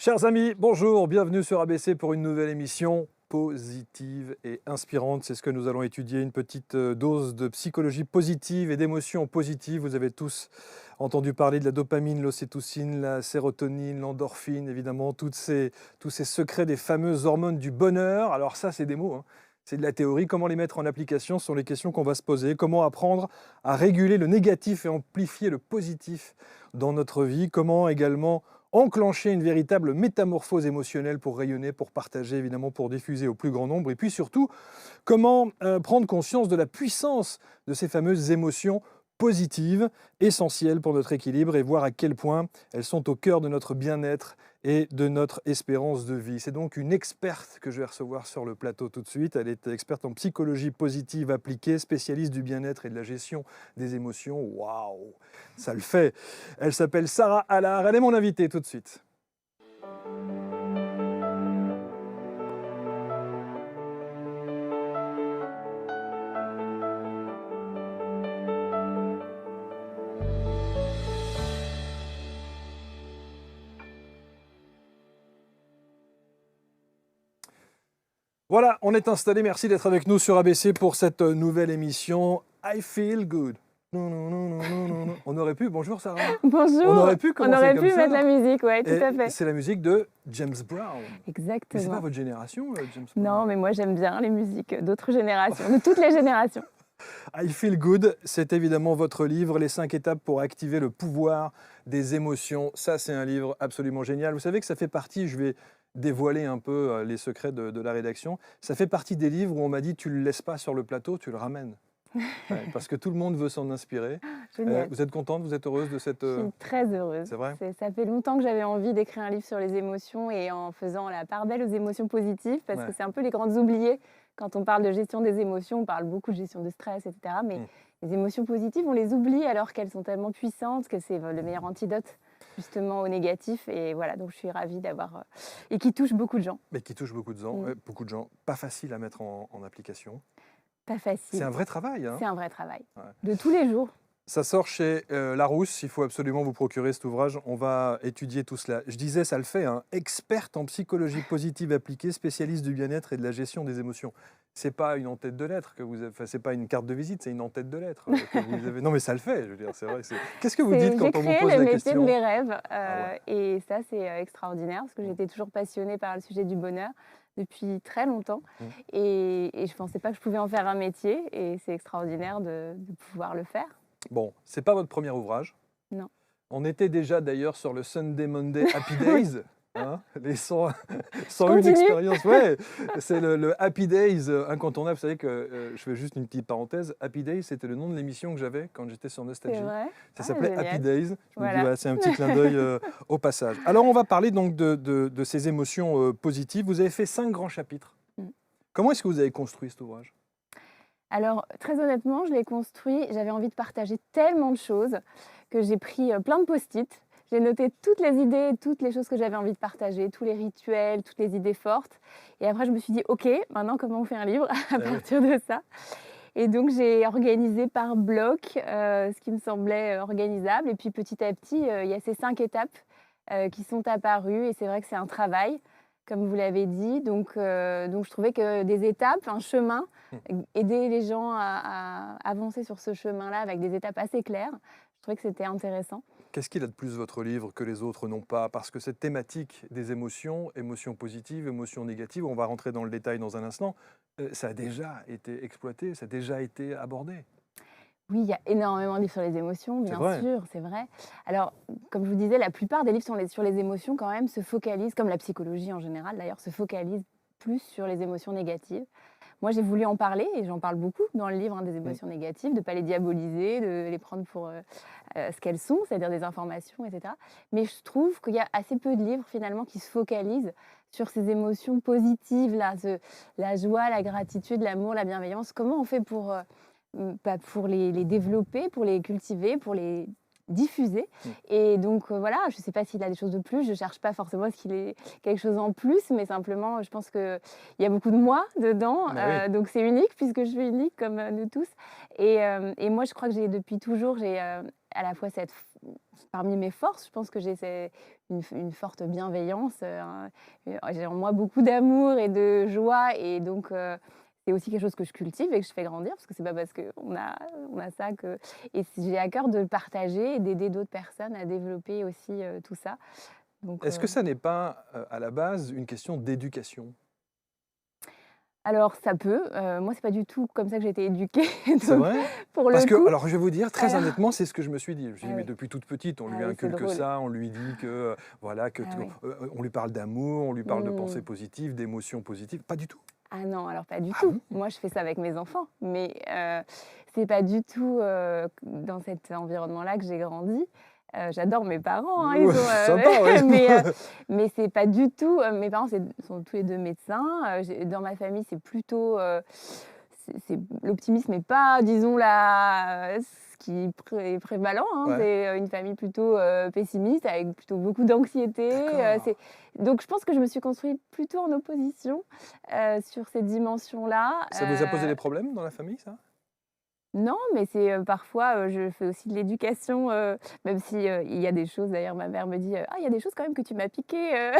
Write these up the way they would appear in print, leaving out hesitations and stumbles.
Chers amis, bonjour, bienvenue sur ABC pour une nouvelle émission positive et inspirante. C'est ce que nous allons étudier, une petite dose de psychologie positive et d'émotions positives. Vous avez tous entendu parler de la dopamine, l'ocytocine, la sérotonine, l'endorphine, évidemment, tous ces secrets des fameuses hormones du bonheur. Alors ça, c'est des mots, hein. C'est de la théorie. Comment les mettre en application sont les questions qu'on va se poser. Comment apprendre à réguler le négatif et amplifier le positif dans notre vie. Comment également enclencher une véritable métamorphose émotionnelle pour rayonner, pour partager, évidemment, pour diffuser au plus grand nombre. Et puis surtout, comment prendre conscience de la puissance de ces fameuses émotions positives, essentielles pour notre équilibre, et voir à quel point elles sont au cœur de notre bien-être et de notre espérance de vie. C'est donc une experte que je vais recevoir sur le plateau tout de suite. Elle est experte en psychologie positive appliquée, spécialiste du bien-être et de la gestion des émotions. Waouh, ça le fait. Elle s'appelle Sarah Allard. Elle est mon invitée tout de suite. Voilà, on est installé. Merci d'être avec nous sur ABC pour cette nouvelle émission I Feel Good. On aurait pu, bonjour Sarah. Bonjour, On aurait pu commencer comme ça, mettre la musique, oui, tout à fait. C'est la musique de James Brown. Exactement. Mais c'est pas votre génération, James Brown? Non, mais moi j'aime bien les musiques d'autres générations, de toutes les générations. I Feel Good, c'est évidemment votre livre, les 5 étapes pour activer le pouvoir des émotions. Ça, c'est un livre absolument génial. Vous savez que ça fait partie, je vais dévoiler un peu les secrets de la rédaction, ça fait partie des livres où on m'a dit tu ne le laisses pas sur le plateau, tu le ramènes. Ouais, parce que tout le monde veut s'en inspirer. Vous êtes contente, vous êtes heureuse de cette... Je suis très heureuse. C'est vrai? Ça fait longtemps que j'avais envie d'écrire un livre sur les émotions et en faisant la part belle aux émotions positives, parce que c'est un peu les grandes oubliées. Quand on parle de gestion des émotions, on parle beaucoup de gestion de stress, etc. Mais les émotions positives, on les oublie alors qu'elles sont tellement puissantes que c'est le meilleur antidote justement au négatif. Et voilà, donc je suis ravie d'avoir... et qui touche beaucoup de gens. Mais qui touche beaucoup de gens. Pas facile à mettre en application. Pas facile. C'est un vrai travail. Hein. C'est un vrai travail. Ouais. De tous les jours. Ça sort chez Larousse, il faut absolument vous procurer cet ouvrage, on va étudier tout cela. Je disais, ça le fait, hein, experte en psychologie positive appliquée, spécialiste du bien-être et de la gestion des émotions. C'est pas une en-tête de lettres que vous avez, enfin, c'est pas une carte de visite, c'est une en-tête de lettres que vous avez. Non mais ça le fait, je veux dire, c'est vrai. Qu'est-ce que vous dites quand on vous pose la question? J'ai créé le métier de mes rêves et ça c'est extraordinaire parce que j'étais toujours passionnée par le sujet du bonheur depuis très longtemps et je ne pensais pas que je pouvais en faire un métier et c'est extraordinaire de pouvoir le faire. Bon, c'est pas votre premier ouvrage. Non. On était déjà d'ailleurs sur le Sunday Monday Happy Days. Hein, les 101 expériences. Ouais, c'est le Happy Days incontournable. Vous savez que je fais juste une petite parenthèse. Happy Days, c'était le nom de l'émission que j'avais quand j'étais sur Nostalgie. C'est vrai. Ça s'appelait génial. Happy Days. Je voilà. me dis, voilà, c'est un petit clin d'œil au passage. Alors, on va parler donc de ces émotions positives. Vous avez fait 5 grands chapitres. Comment est-ce que vous avez construit cet ouvrage? Alors, très honnêtement, je l'ai construit. J'avais envie de partager tellement de choses que j'ai pris plein de post-it. J'ai noté toutes les idées, toutes les choses que j'avais envie de partager, tous les rituels, toutes les idées fortes. Et après, je me suis dit, OK, maintenant, comment on fait un livre à partir de ça? Et donc, j'ai organisé par bloc ce qui me semblait organisable. Et puis, petit à petit, il y a ces 5 étapes qui sont apparues. Et c'est vrai que c'est un travail, comme vous l'avez dit. Donc, je trouvais que des étapes, un chemin, aider les gens à avancer sur ce chemin-là avec des étapes assez claires, je trouvais que c'était intéressant. Qu'est-ce qu'il a de plus votre livre que les autres n'ont pas? Parce que cette thématique des émotions, émotions positives, émotions négatives, on va rentrer dans le détail dans un instant, ça a déjà été exploité, ça a déjà été abordé. Oui, il y a énormément de livres sur les émotions, bien sûr, c'est vrai. Alors, comme je vous disais, la plupart des livres sur les émotions quand même se focalisent, comme la psychologie en général d'ailleurs, se focalise plus sur les émotions négatives. Moi, j'ai voulu en parler et j'en parle beaucoup dans le livre des émotions négatives, de ne pas les diaboliser, de les prendre pour ce qu'elles sont, c'est-à-dire des informations, etc. Mais je trouve qu'il y a assez peu de livres finalement qui se focalisent sur ces émotions positives, là, la joie, la gratitude, l'amour, la bienveillance. Comment on fait pour les développer, pour les cultiver, pour les diffuser. Et donc voilà, je ne sais pas s'il a des choses de plus, je ne cherche pas forcément à ce qu'il ait quelque chose en plus, mais simplement je pense qu'il y a beaucoup de moi dedans, donc c'est unique puisque je suis unique comme nous tous. Et moi je crois que depuis toujours, j'ai à la fois cette parmi mes forces, je pense que j'ai une forte bienveillance. J'ai en moi beaucoup d'amour et de joie et donc c'est aussi quelque chose que je cultive et que je fais grandir parce que c'est pas parce qu'on a ça que et j'ai à cœur de le partager et d'aider d'autres personnes à développer aussi, tout ça. Donc Est-ce que ça n'est pas, à la base, une question d'éducation? alors ça peut, moi c'est pas du tout comme ça que j'ai été éduquée C'est donc vrai? pour Parce le que coup alors je vais vous dire très alors honnêtement, c'est ce que je me suis dit. Je me suis ah dit: «Mais oui, depuis toute petite, on ah lui oui, c'est inculque drôle. ça, on lui dit que, voilà, que Ah t oui. on lui parle d'amour, on lui parle de pensées Mmh. positives, d'émotions positives». Pas du tout? Ah non, alors pas du Ah tout. bon? Moi, je fais ça avec mes enfants, mais c'est pas du tout, dans cet environnement-là que j'ai grandi. J'adore mes parents, hein, ils Ouais, ont, sympa, ouais. mais c'est pas du tout, mes parents sont tous les 2 médecins, j'ai dans ma famille, c'est plutôt, c'est l'optimisme n'est pas, disons, ce qui est prévalent, hein. Ouais, C'est, une famille plutôt, pessimiste avec plutôt beaucoup d'anxiété, d'accord. donc je pense que je me suis construite plutôt en opposition, sur ces dimensions-là, Ça vous a posé des problèmes dans la famille, ça? non, mais c'est, parfois, je fais aussi de l'éducation, même si, il y a des choses d'ailleurs ma mère me dit, «Ah, il y a des choses quand même que tu m'as piquées».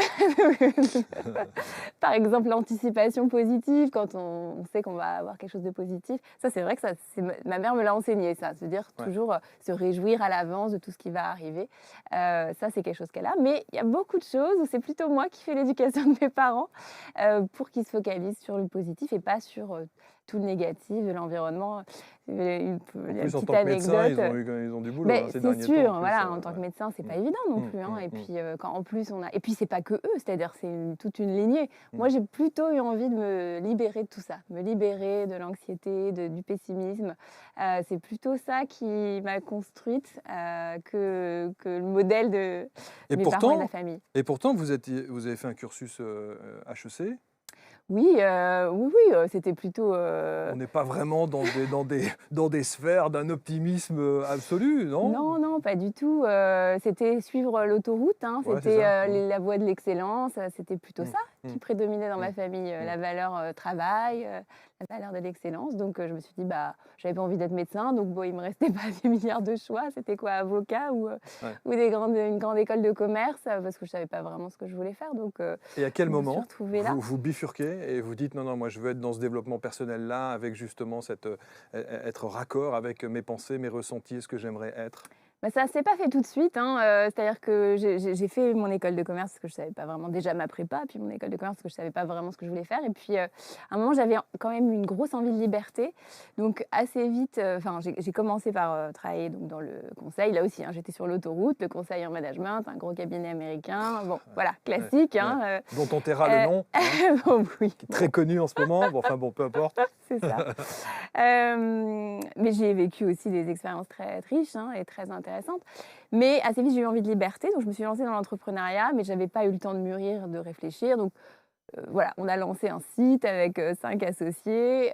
Par exemple, l'anticipation positive, quand on sait qu'on va avoir quelque chose de positif. Ça, c'est vrai que ça c'est ma mère me l'a enseigné ça, se dire Ouais. toujours, se réjouir à l'avance de tout ce qui va arriver. Ça, c'est quelque chose qu'elle a. Mais il y a beaucoup de choses où c'est plutôt moi qui fais l'éducation de mes parents, pour qu'ils se focalisent sur le positif et pas sur, tout le négatif de l'environnement. En La plus, en petite tant que médecin, anecdote, ils ont du boulot, hein, beh, ces c'est derniers temps, en sûr, plus, voilà, en tant que ouais. médecin, c'est Mmh. pas évident non Mmh, plus, hein, mmh, et mmh, puis, quand en plus on a et puis c'est pas que eux, c'est-à-dire c'est toute une lignée. mmh. Moi, j'ai plutôt eu envie de me libérer de tout ça, me libérer de l'anxiété, du pessimisme. C'est plutôt ça qui m'a construite, que le modèle de Et mes parents et de la pourtant famille. vous avez fait un cursus, HEC. Oui, oui, oui, c'était plutôt, On n'est pas vraiment dans des sphères d'un optimisme, absolu, non? non, non, pas du tout, c'était suivre l'autoroute, hein, Ouais, c'est c'était, ça. Mmh. la voie de l'excellence, c'était plutôt Mmh. ça Mmh. qui prédominait dans Mmh. ma famille, Mmh. la valeur, travail, la valeur de l'excellence donc je me suis dit: «Bah, j'avais pas envie d'être médecin donc bon, il me restait pas des milliards de choix, c'était quoi? Avocat Ouais. ou une grande école de commerce?» parce que je savais pas vraiment ce que je voulais faire donc Et à quel je me suis moment retrouvée là. vous bifurquez et vous dites: «Non, non, moi je veux être dans ce développement personnel-là avec justement être raccord avec mes pensées, mes ressentis, ce que j'aimerais être»? Bah, ça s'est pas fait tout de suite, hein, c'est-à-dire que j'ai fait mon école de commerce parce que je savais pas vraiment déjà ma prépa, puis mon école de commerce parce que je savais pas vraiment ce que je voulais faire et puis, à un moment j'avais quand même une grosse envie de liberté donc assez vite, enfin j'ai commencé par, travailler donc dans le conseil, là aussi, hein, j'étais sur l'autoroute, le conseil en management, un gros cabinet américain, bon voilà, Ouais, classique, ouais. hein, Dont on taira le nom, hein, bon oui, qui est bon. très connu en ce moment. Bon, enfin bon, peu importe. C'est ça. Mais j'ai vécu aussi des expériences très riches, hein, et très intéressantes. Mais assez vite, j'ai eu envie de liberté, donc je me suis lancée dans l'entrepreneuriat, mais j'avais pas eu le temps de mûrir, de réfléchir. Donc voilà, on a lancé un site avec, 5 associés,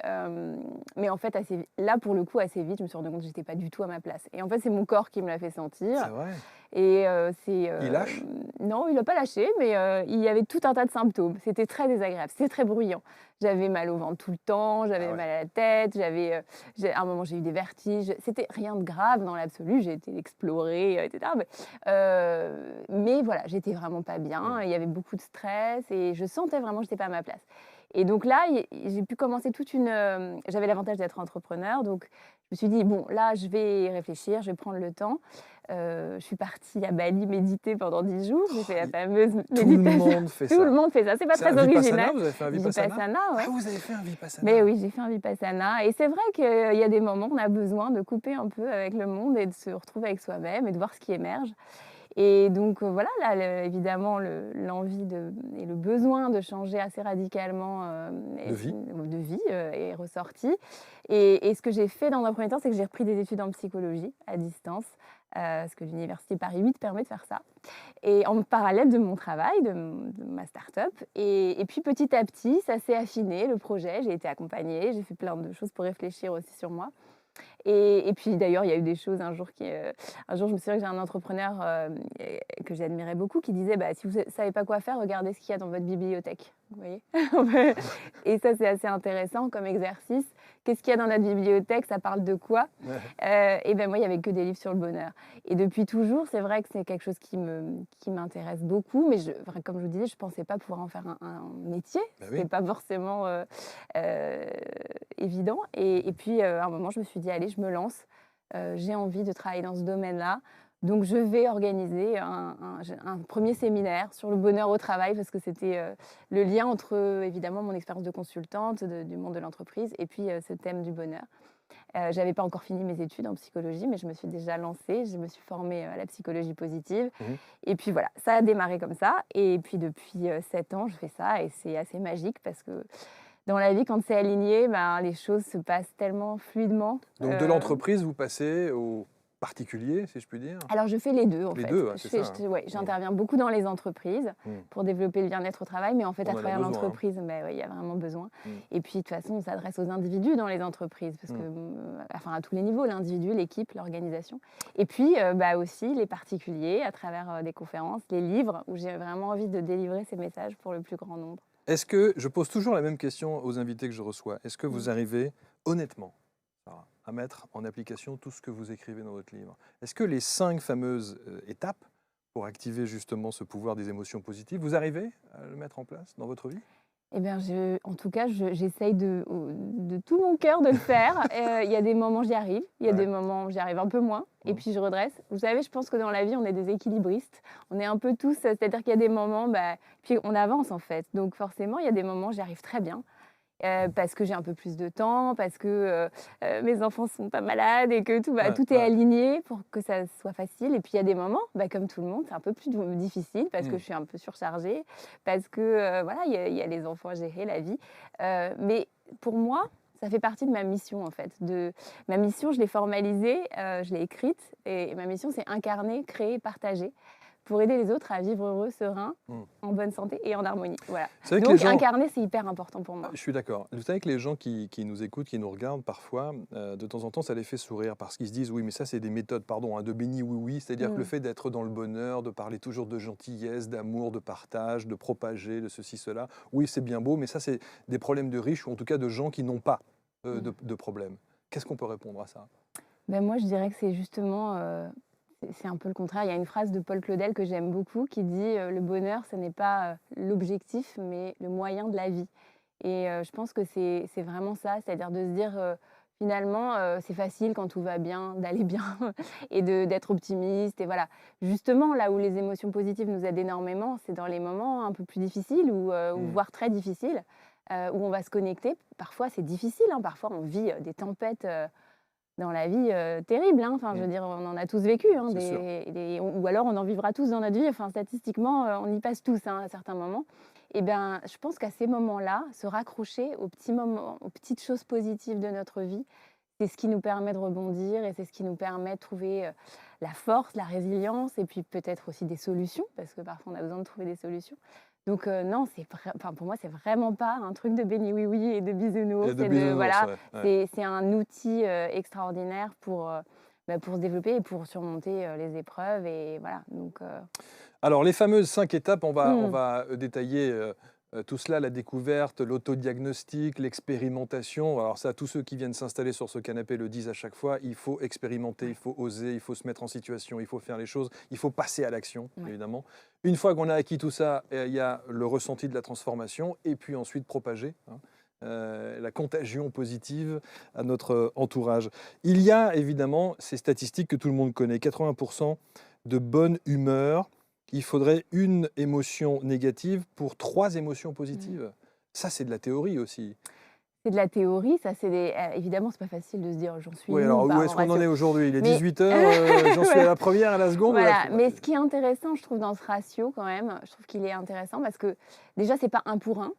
mais en fait, là, pour le coup, assez vite, je me suis rendu compte que j'étais pas du tout à ma place. Et en fait, c'est mon corps qui me l'a fait C'est sentir. vrai. Et Il lâche? non, il a pas lâché, mais il y avait tout un tas de symptômes. C'était très désagréable, c'était très bruyant. J'avais mal au ventre tout le temps, Ah j'avais ouais. mal à la tête, à un moment, j'ai eu des vertiges. C'était rien de grave dans l'absolu, j'ai été explorée, et cetera, mais voilà, j'étais vraiment pas bien. Mmh. Il y avait beaucoup de stress et je sentais vraiment que j'étais pas à ma place. Et donc là, j'ai pu commencer j'avais l'avantage d'être entrepreneur, donc je me suis dit: «Bon, là, je vais réfléchir, je vais prendre le temps». Je suis partie à Bali méditer pendant 10 jours. J'ai fait la Il fameuse Tout le méditation. monde fait Tout le ça. monde fait ça. C'est pas C'est un très vipassana? original. Vous avez fait un vipassana? Vipassana, Ah, ouais. vous avez fait un Mais vipassana? oui, j'ai fait un vipassana et c'est vrai qu'il y a des moments où on a besoin de couper un peu avec le monde et de se retrouver avec soi-même et de voir ce qui émerge. Et donc voilà, là, évidemment, l'envie et le besoin de changer assez radicalement De vie? de vie est ressorti. Et ce que j'ai fait dans un premier temps, c'est que j'ai repris des études en psychologie à distance, parce que l'université Paris 8 permet de faire ça. Et en parallèle de mon travail, de ma start-up. Et puis petit à petit, ça s'est affiné, le projet. J'ai été accompagnée, j'ai fait plein de choses pour réfléchir aussi sur moi. Et puis d'ailleurs, il y a eu des choses un jour, je me souviens que j'ai un entrepreneur que j'admirais beaucoup qui disait bah, si vous ne savez pas quoi faire, regardez ce qu'il y a dans votre bibliothèque. Vous voyez. Et ça, c'est assez intéressant comme exercice. Qu'est-ce qu'il y a dans notre bibliothèque? Ça parle de quoi? Et ben moi, il n'y avait que des livres sur le bonheur. Et depuis toujours, c'est vrai que c'est quelque chose qui m'intéresse beaucoup. Mais comme je vous disais, je ne pensais pas pouvoir en faire un métier. Bah Ce oui. n'était pas forcément évident. Et puis, à un moment, je me suis dit, allez, je me lance. J'ai envie de travailler dans ce domaine-là. Donc, je vais organiser un premier séminaire sur le bonheur au travail parce que c'était le lien entre, évidemment, mon expérience de consultante du monde de l'entreprise et puis ce thème du bonheur. Je n'avais pas encore fini mes études en psychologie, mais je me suis déjà lancée. Je me suis formée à la psychologie positive. Et puis voilà, ça a démarré comme ça. Et puis depuis 7 ans, je fais ça et c'est assez magique parce que dans la vie, quand c'est aligné, ben, les choses se passent tellement fluidement. Donc de l'entreprise, vous passez au particulier, si je puis dire? Alors, je fais les deux, en Les fait. deux, ouais, c'est ça, hein. Ouais, j'interviens beaucoup dans les entreprises pour développer le bien-être au travail, mais en fait, On à en a travers besoin, hein. l'entreprise, ben, ouais, il y a vraiment besoin. Et puis, de toute façon, on s'adresse aux individus dans les entreprises, parce que, enfin, à tous les niveaux, l'individu, l'équipe, l'organisation. Et puis, bah, aussi les particuliers, à travers des conférences, les livres, où j'ai vraiment envie de délivrer ces messages pour le plus grand nombre. Est-ce que, je pose toujours la même question aux invités que je reçois, est-ce que vous arrivez honnêtement, Sarah, à mettre en application tout ce que vous écrivez dans votre livre? Est-ce que les 5 fameuses étapes pour activer justement ce pouvoir des émotions positives, vous arrivez à le mettre en place dans votre vie? Eh bien, en tout cas, j'essaye de tout mon cœur de le faire. Il y a des moments, j'y arrive. Il y a des moments, j'y arrive un peu moins. Et puis, je redresse. Vous savez, je pense que dans la vie, on est des équilibristes. On est un peu tous, c'est-à-dire qu'il y a des moments, bah, puis on avance en fait. Donc, forcément, il y a des moments, j'y arrive très bien. Parce que j'ai un peu plus de temps, parce que mes enfants sont pas malades et que tout est aligné pour que ça soit facile. Et puis il y a des moments, bah, comme tout le monde, c'est un peu plus difficile parce que je suis un peu surchargée, parce que voilà, il y a les enfants à gérer, la vie. Mais pour moi, ça fait partie de ma mission en fait. Ma mission, je l'ai formalisée, je l'ai écrite, et ma mission, c'est incarner, créer, partager, pour aider les autres à vivre heureux, serein, en bonne santé et en harmonie. Voilà. Donc incarner, c'est hyper important pour moi. Je suis d'accord. Vous savez que les gens qui nous écoutent, qui nous regardent parfois, de temps en temps, ça les fait sourire parce qu'ils se disent oui, mais ça c'est des méthodes, pardon, hein, de béni oui, c'est-à-dire que le fait d'être dans le bonheur, de parler toujours de gentillesse, d'amour, de partage, de propager, de ceci, cela, oui, c'est bien beau, mais ça c'est des problèmes de riches ou en tout cas de gens qui n'ont pas de problème. Qu'est-ce qu'on peut répondre à ça? Ben moi, je dirais que c'est justement... c'est un peu le contraire. Il y a une phrase de Paul Claudel que j'aime beaucoup qui dit le bonheur, ce n'est pas l'objectif, mais le moyen de la vie. Et je pense que c'est vraiment ça, c'est-à-dire de se dire finalement, c'est facile quand tout va bien, d'aller bien et d'être optimiste. Et voilà. Justement, là où les émotions positives nous aident énormément, c'est dans les moments un peu plus difficiles ou voire très difficiles, où on va se connecter. Parfois, c'est difficile. Hein. Parfois, on vit des tempêtes dans la vie terrible, hein. Enfin, je veux dire, on en a tous vécu, hein, ou alors on en vivra tous dans notre vie. Enfin, statistiquement, on y passe tous hein, à certains moments. Et ben, je pense qu'à ces moments-là, se raccrocher aux petits moments, aux petites choses positives de notre vie, c'est ce qui nous permet de rebondir et c'est ce qui nous permet de trouver la force, la résilience et puis peut-être aussi des solutions, parce que parfois on a besoin de trouver des solutions. Donc non, pour moi, c'est vraiment pas un truc de béni oui et de bisounours. C'est un outil extraordinaire pour se développer et pour surmonter les épreuves. Et voilà. Donc, alors, les fameuses 5 étapes, on va détailler tout cela, la découverte, l'autodiagnostic, l'expérimentation. Alors ça, tous ceux qui viennent s'installer sur ce canapé le disent à chaque fois, il faut expérimenter, il faut oser, il faut se mettre en situation, il faut faire les choses, il faut passer à l'action, évidemment. Une fois qu'on a acquis tout ça, il y a le ressenti de la transformation et puis ensuite propager la contagion positive à notre entourage. Il y a évidemment ces statistiques que tout le monde connaît, 80% de bonne humeur. Il faudrait une émotion négative pour 3 émotions positives. Ça, c'est de la théorie aussi. C'est de la théorie, ça c'est évidemment, c'est pas facile de se dire j'en suis. Oui, alors où est-ce qu'on en est aujourd'hui? Il est 18h, j'en suis à la première, à la seconde. Voilà. Mais ce qui est intéressant, je trouve, dans ce ratio quand même, je trouve qu'il est intéressant parce que déjà, c'est pas 1 pour 1.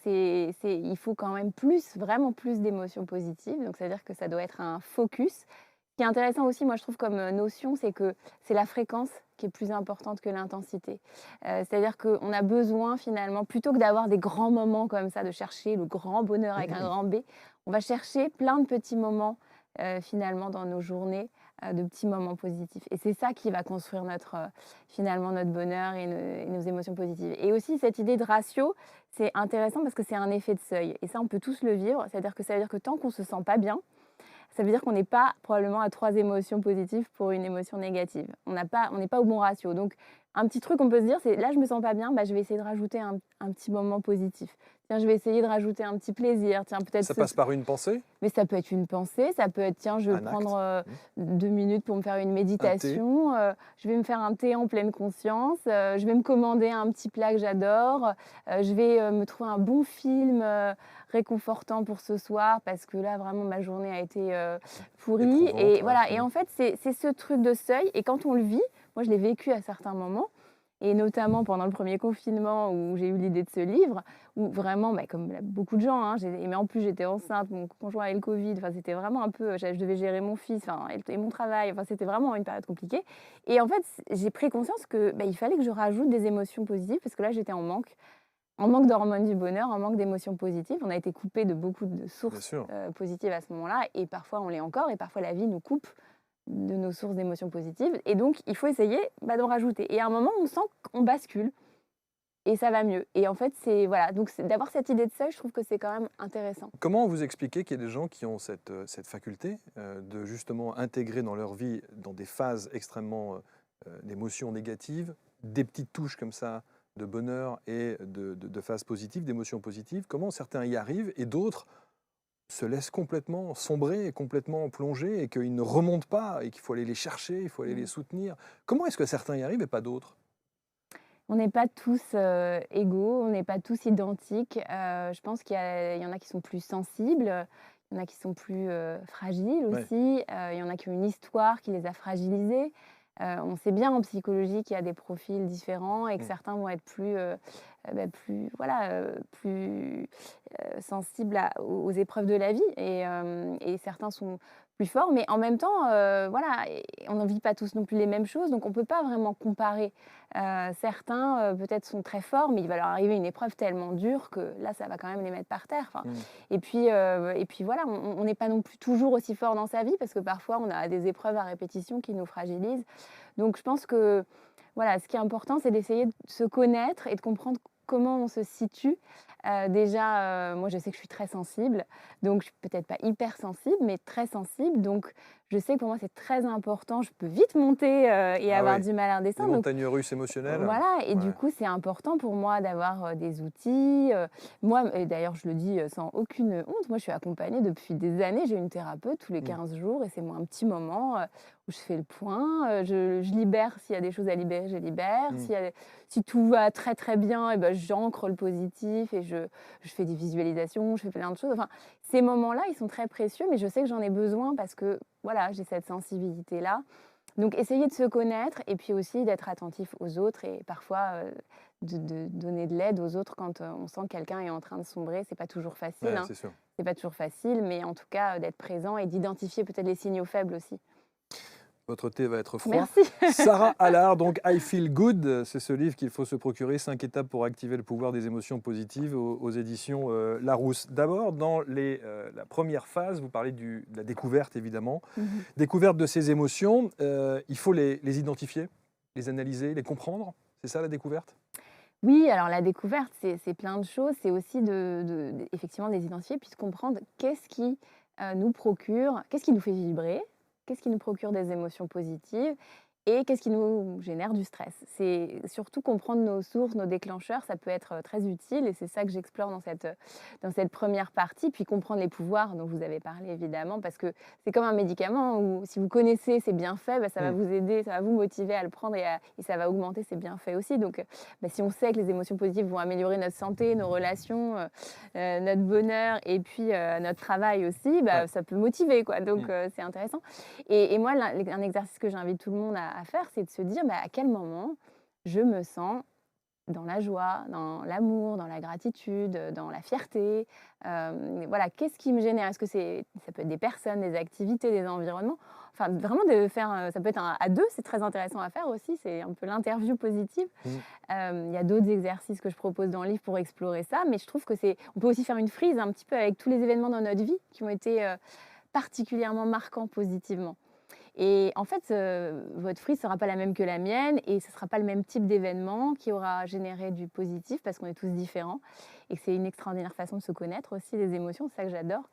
Il faut quand même vraiment plus d'émotions positives. Donc, c'est-à-dire que ça doit être un focus. Ce qui est intéressant aussi, moi, je trouve, comme notion, c'est que c'est la fréquence qui est plus importante que l'intensité. C'est-à-dire qu'on a besoin, finalement, plutôt que d'avoir des grands moments comme ça, de chercher le grand bonheur avec un grand B, on va chercher plein de petits moments finalement dans nos journées de petits moments positifs. Et c'est ça qui va construire finalement notre bonheur et nos émotions positives. Et aussi cette idée de ratio, c'est intéressant parce que c'est un effet de seuil. Et ça, on peut tous le vivre. C'est-à-dire que ça veut dire que tant qu'on ne se sent pas bien, ça veut dire qu'on n'est pas probablement à 3 émotions positives pour une émotion négative. On n'est pas au bon ratio. Donc, un petit truc qu'on peut se dire, c'est là, je me sens pas bien, bah, je vais essayer de rajouter un petit moment positif. Tiens, je vais essayer de rajouter un petit plaisir. Tiens, peut-être Ça passe par une pensée? mais ça peut être une pensée, ça peut être tiens, je vais Un prendre acte? 2 minutes pour me faire une Un thé? méditation, je vais me faire un thé en pleine conscience, je vais me commander un petit plat que j'adore, je vais me trouver un bon film réconfortant pour ce soir parce que là vraiment ma journée a été pourrie. Éprouvante, Et ouais. voilà, et en fait c'est ce truc de seuil, et quand on le vit, moi je l'ai vécu à certains moments, et notamment pendant le premier confinement où j'ai eu l'idée de ce livre, où vraiment, bah, comme beaucoup de gens, hein, mais en plus j'étais enceinte, mon conjoint avait le Covid, enfin, c'était vraiment un peu, je devais gérer mon fils, enfin, et mon travail, enfin, c'était vraiment une période compliquée. Et en fait, j'ai pris conscience que bah, il fallait que je rajoute des émotions positives, parce que là j'étais en manque d'hormones du bonheur, en manque d'émotions positives. On a été coupé de beaucoup de Bien sources sûr. positives à ce moment-là, et parfois on l'est encore, et parfois la vie nous coupe de nos sources d'émotions positives. Et donc, il faut essayer d'en rajouter. Et à un moment, on sent qu'on bascule et ça va mieux. Et en fait, voilà. Donc, d'avoir cette idée de seuil, je trouve que c'est quand même intéressant. Comment vous expliquez qu'il y a des gens qui ont cette faculté de justement intégrer dans leur vie, dans des phases extrêmement d'émotions négatives, des petites touches comme ça de bonheur et de phases positives, d'émotions positives? Comment certains y arrivent et d'autres se laissent complètement sombrer et complètement plonger et qu'ils ne remontent pas et qu'il faut aller les chercher, il faut aller les soutenir? Comment est-ce que certains y arrivent et pas d'autres? On n'est pas tous égaux, on n'est pas tous identiques. Je pense qu'il y en a qui sont plus sensibles, il y en a qui sont plus fragiles Ouais. aussi, il y en a qui ont une histoire qui les a fragilisés. On sait bien en psychologie qu'il y a des profils différents et que Mm. certains vont être plus sensibles aux épreuves de la vie, et certains sont plus forts. Mais en même temps, voilà, on n'en vit pas tous non plus les mêmes choses, donc on ne peut pas vraiment comparer. Certains, peut-être, sont très forts, mais il va leur arriver une épreuve tellement dure que là, ça va quand même les mettre par terre. Enfin, Mm. et puis voilà, on n'est pas non plus toujours aussi fort dans sa vie, parce que parfois, on a des épreuves à répétition qui nous fragilisent. Donc je pense que voilà, ce qui est important, c'est d'essayer de se connaître et de comprendre comment on se situe. Déjà, moi, je sais que je suis très sensible, donc je suis peut-être pas hyper sensible, mais très sensible. Donc, je sais que pour moi, c'est très important. Je peux vite monter et Ah avoir oui, du mal à des redescendre. Donc, montagnes russes émotionnelles. voilà, et du Ouais. coup, c'est important pour moi d'avoir des outils. Moi, et d'ailleurs, je le dis sans aucune honte, moi, je suis accompagnée depuis des années. J'ai une thérapeute tous les Mm. 15 jours, et c'est moi un petit moment où je fais le point, je libère s'il y a des choses à libérer, je libère. Mm. Si tout va très très bien, et ben, j'ancre le positif et je fais des visualisations, je fais plein de choses. Enfin, ces moments-là, ils sont très précieux, mais je sais que j'en ai besoin parce que voilà, j'ai cette sensibilité-là. Donc, essayer de se connaître et puis aussi d'être attentif aux autres, et parfois de donner de l'aide aux autres quand on sent que quelqu'un est en train de sombrer. C'est pas toujours facile, Ouais, hein. c'est sûr. C'est pas toujours facile, mais en tout cas, d'être présent et d'identifier peut-être les signaux faibles aussi. Votre thé va être froid. Merci. Sarah Allard, donc I Feel Good, c'est ce livre qu'il faut se procurer, 5 étapes pour activer le pouvoir des émotions positives aux éditions Larousse. D'abord, dans la première phase, vous parlez de la découverte évidemment. Mhm. Découverte de ces émotions, il faut les identifier, les analyser, les comprendre. C'est ça la découverte? Oui, alors la découverte, c'est plein de choses. C'est aussi effectivement de les identifier, puis de comprendre qu'est-ce qui qu'est-ce qui nous fait vibrer, qu'est-ce qui nous procure des émotions positives et qu'est-ce qui nous génère du stress. C'est surtout comprendre nos sources, nos déclencheurs, ça peut être très utile, et c'est ça que j'explore dans cette première partie. Puis comprendre les pouvoirs dont vous avez parlé, évidemment, parce que c'est comme un médicament où si vous connaissez ses bienfaits, bah, ça va Mm. vous aider, ça va vous motiver à le prendre, et ça va augmenter ses bienfaits aussi. Donc, bah, si on sait que les émotions positives vont améliorer notre santé, nos relations, notre bonheur, et puis notre travail aussi, bah, Ouais. ça peut motiver, quoi. Donc, Mm. c'est intéressant. Et moi, un exercice que j'invite tout le monde à faire, c'est de se dire bah, à quel moment je me sens dans la joie, dans l'amour, dans la gratitude, dans la fierté. Voilà, qu'est-ce qui me génère? Est-ce que ça peut être des personnes, des activités, des environnements? Enfin, vraiment de faire, ça peut être à deux, c'est très intéressant à faire aussi, c'est un peu l'interview positive. Mm. Il y a d'autres exercices que je propose dans le livre pour explorer ça, mais je trouve que on peut aussi faire une frise un petit peu avec tous les événements dans notre vie qui ont été particulièrement marquant positivement. Et en fait, votre frise ne sera pas la même que la mienne et ce ne sera pas le même type d'événement qui aura généré du positif parce qu'on est tous différents et que c'est une extraordinaire façon de se connaître aussi, les émotions, c'est ça que j'adore.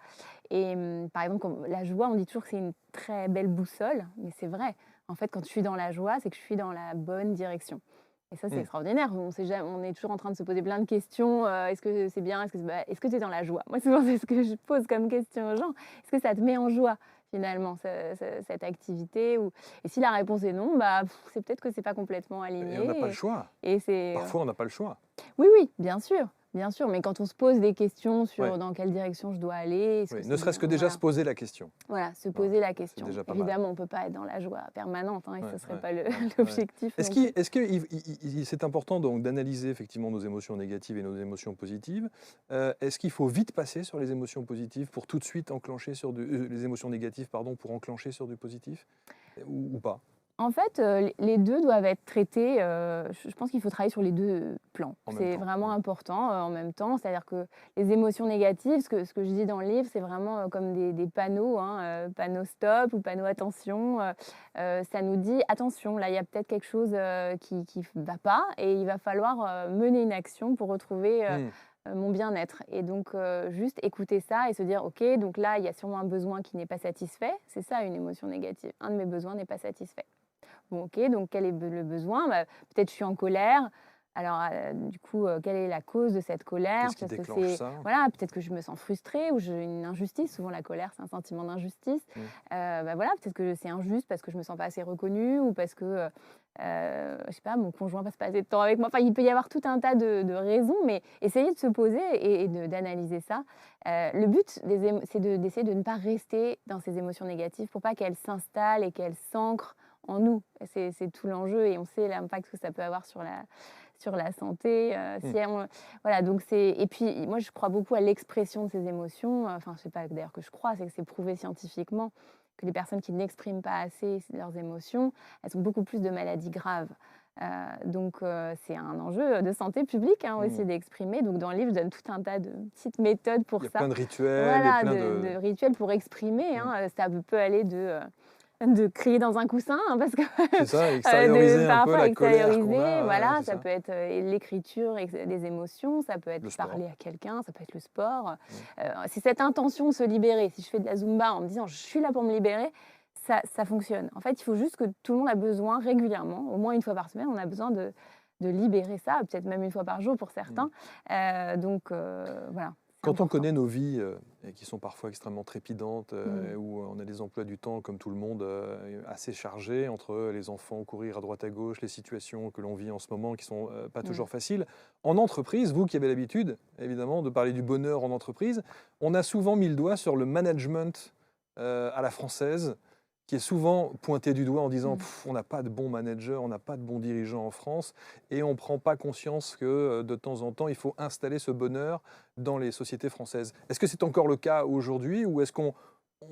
Et par exemple, la joie, on dit toujours que c'est une très belle boussole, mais c'est vrai. En fait, quand je suis dans la joie, c'est que je suis dans la bonne direction. Et ça, c'est extraordinaire. On est toujours en train de se poser plein de questions. Est-ce que c'est bien? Est-ce que tu es dans la joie? Moi, souvent, c'est ce que je pose comme question aux gens. Est-ce que ça te met en joie finalement, cette activité Et si la réponse est non, c'est peut-être que c'est pas complètement aligné. Et on n'a pas le choix. Parfois, on n'a pas le choix. Oui, oui, bien sûr. Bien sûr, mais quand on se pose des questions sur dans quelle direction je dois aller... Ne serait-ce que déjà se poser la question. Voilà, se poser la question. Déjà pas Évidemment, mal. on ne peut pas être dans la joie permanente, et ce ne serait pas l'objectif. Est-ce que c'est important donc d'analyser effectivement nos émotions négatives et nos émotions positives? Est-ce qu'il faut vite passer sur les émotions positives pour tout de suite enclencher sur les émotions négatives, pardon, pour enclencher sur du positif ou pas? En fait, les 2 doivent être traités, je pense qu'il faut travailler sur les 2 plans. C'est vraiment important, en même temps. C'est-à-dire que les émotions négatives, ce que je dis dans le livre, c'est vraiment comme des panneaux, panneau stop ou panneau attention. Ça nous dit: «Attention, là, il y a peut-être quelque chose, qui va pas et il va falloir, mener une action pour retrouver, mon bien-être». Et donc, juste écouter ça et se dire: «OK, donc là, il y a sûrement un besoin qui n'est pas satisfait». C'est ça une émotion négative. Un de mes besoins n'est pas satisfait. Bon, OK, donc quel est le besoin? Peut-être je suis en colère. Alors, du coup, quelle est la cause de cette colère? Qu'est-ce qui Peut-être que déclenche ça? voilà, peut-être que je me sens frustrée ou j'ai une injustice. Souvent, la colère, c'est un sentiment d'injustice. Voilà, peut-être que c'est injuste parce que je me sens pas assez reconnue ou parce que, je sais pas, mon conjoint passe pas assez de temps avec moi. Enfin, il peut y avoir tout un tas de raisons, mais essayer de se poser et d'analyser ça. Le but, c'est d'essayer de ne pas rester dans ces émotions négatives pour pas qu'elles s'installent et qu'elles s'ancrent en nous. C'est tout l'enjeu et on sait l'impact que ça peut avoir sur la santé. Voilà, donc et puis moi je crois beaucoup à l'expression de ces émotions. Enfin, je sais pas d'ailleurs que je crois, c'est que c'est prouvé scientifiquement que les personnes qui n'expriment pas assez leurs émotions, elles ont beaucoup plus de maladies graves. Donc c'est un enjeu de santé publique aussi d'exprimer. Donc dans le livre, je donne tout un tas de petites méthodes pour ça. Il y a plein de rituels. Voilà, et plein de rituels pour exprimer. Ça peut aller de crier dans un coussin, parce que c'est ça, extérioriser un peu la colère qu'on a. Voilà, ça peut être l'écriture des émotions, ça peut être parler à quelqu'un, ça peut être le sport. C'est cette intention de se libérer. Si je fais de la Zumba en me disant « je suis là pour me libérer », ça fonctionne. En fait, il faut juste que tout le monde a besoin régulièrement, au moins une fois par semaine, on a besoin de libérer ça, peut-être même une fois par jour pour certains. Donc, voilà. Quand on connaît nos vies, qui sont parfois extrêmement trépidantes, où on a des emplois du temps, comme tout le monde, assez chargés, entre les enfants, courir à droite à gauche, les situations que l'on vit en ce moment qui ne sont pas toujours faciles. En entreprise, vous qui avez l'habitude, évidemment, de parler du bonheur en entreprise, on a souvent mis le doigt sur le management à la française, qui est souvent pointé du doigt en disant on n'a pas de bons managers, on n'a pas de bons dirigeants en France, et on ne prend pas conscience que de temps en temps, il faut installer ce bonheur dans les sociétés françaises. Est-ce que c'est encore le cas aujourd'hui, ou est-ce qu'on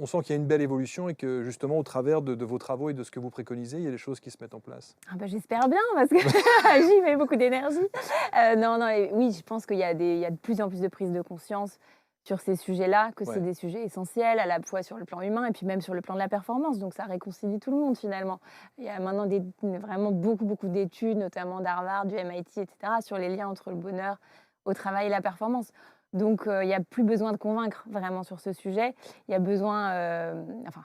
sent qu'il y a une belle évolution et que justement au travers de vos travaux et de ce que vous préconisez, il y a des choses qui se mettent en place? J'espère bien, parce que j'y mets beaucoup d'énergie. Oui, je pense qu'il y a de plus en plus de prise de conscience sur ces sujets-là, que c'est des sujets essentiels à la fois sur le plan humain et puis même sur le plan de la performance. Donc ça réconcilie tout le monde finalement. Il y a maintenant vraiment beaucoup d'études, notamment d'Harvard, du MIT, etc., sur les liens entre le bonheur au travail et la performance. Donc il n'y a plus besoin de convaincre vraiment sur ce sujet. Il y a besoin,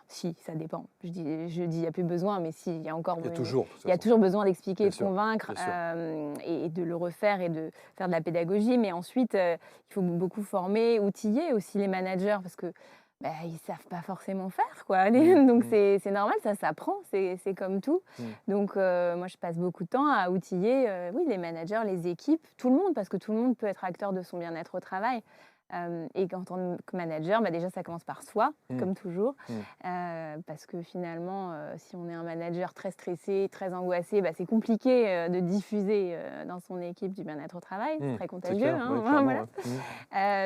si, ça dépend. Je dis il n'y a plus besoin, mais si, il y a encore il y a toujours besoin d'expliquer, de convaincre et de le refaire et de faire de la pédagogie. Mais ensuite, il faut beaucoup former, outiller aussi les managers, parce que ils ne savent pas forcément faire, quoi. Donc c'est normal, ça s'apprend, c'est comme tout. Donc moi, je passe beaucoup de temps à outiller les managers, les équipes, tout le monde, parce que tout le monde peut être acteur de son bien-être au travail. Et en tant que manager, déjà, ça commence par soi, comme toujours. Parce que finalement, si on est un manager très stressé, très angoissé, c'est compliqué de diffuser dans son équipe du bien-être au travail. C'est très contagieux.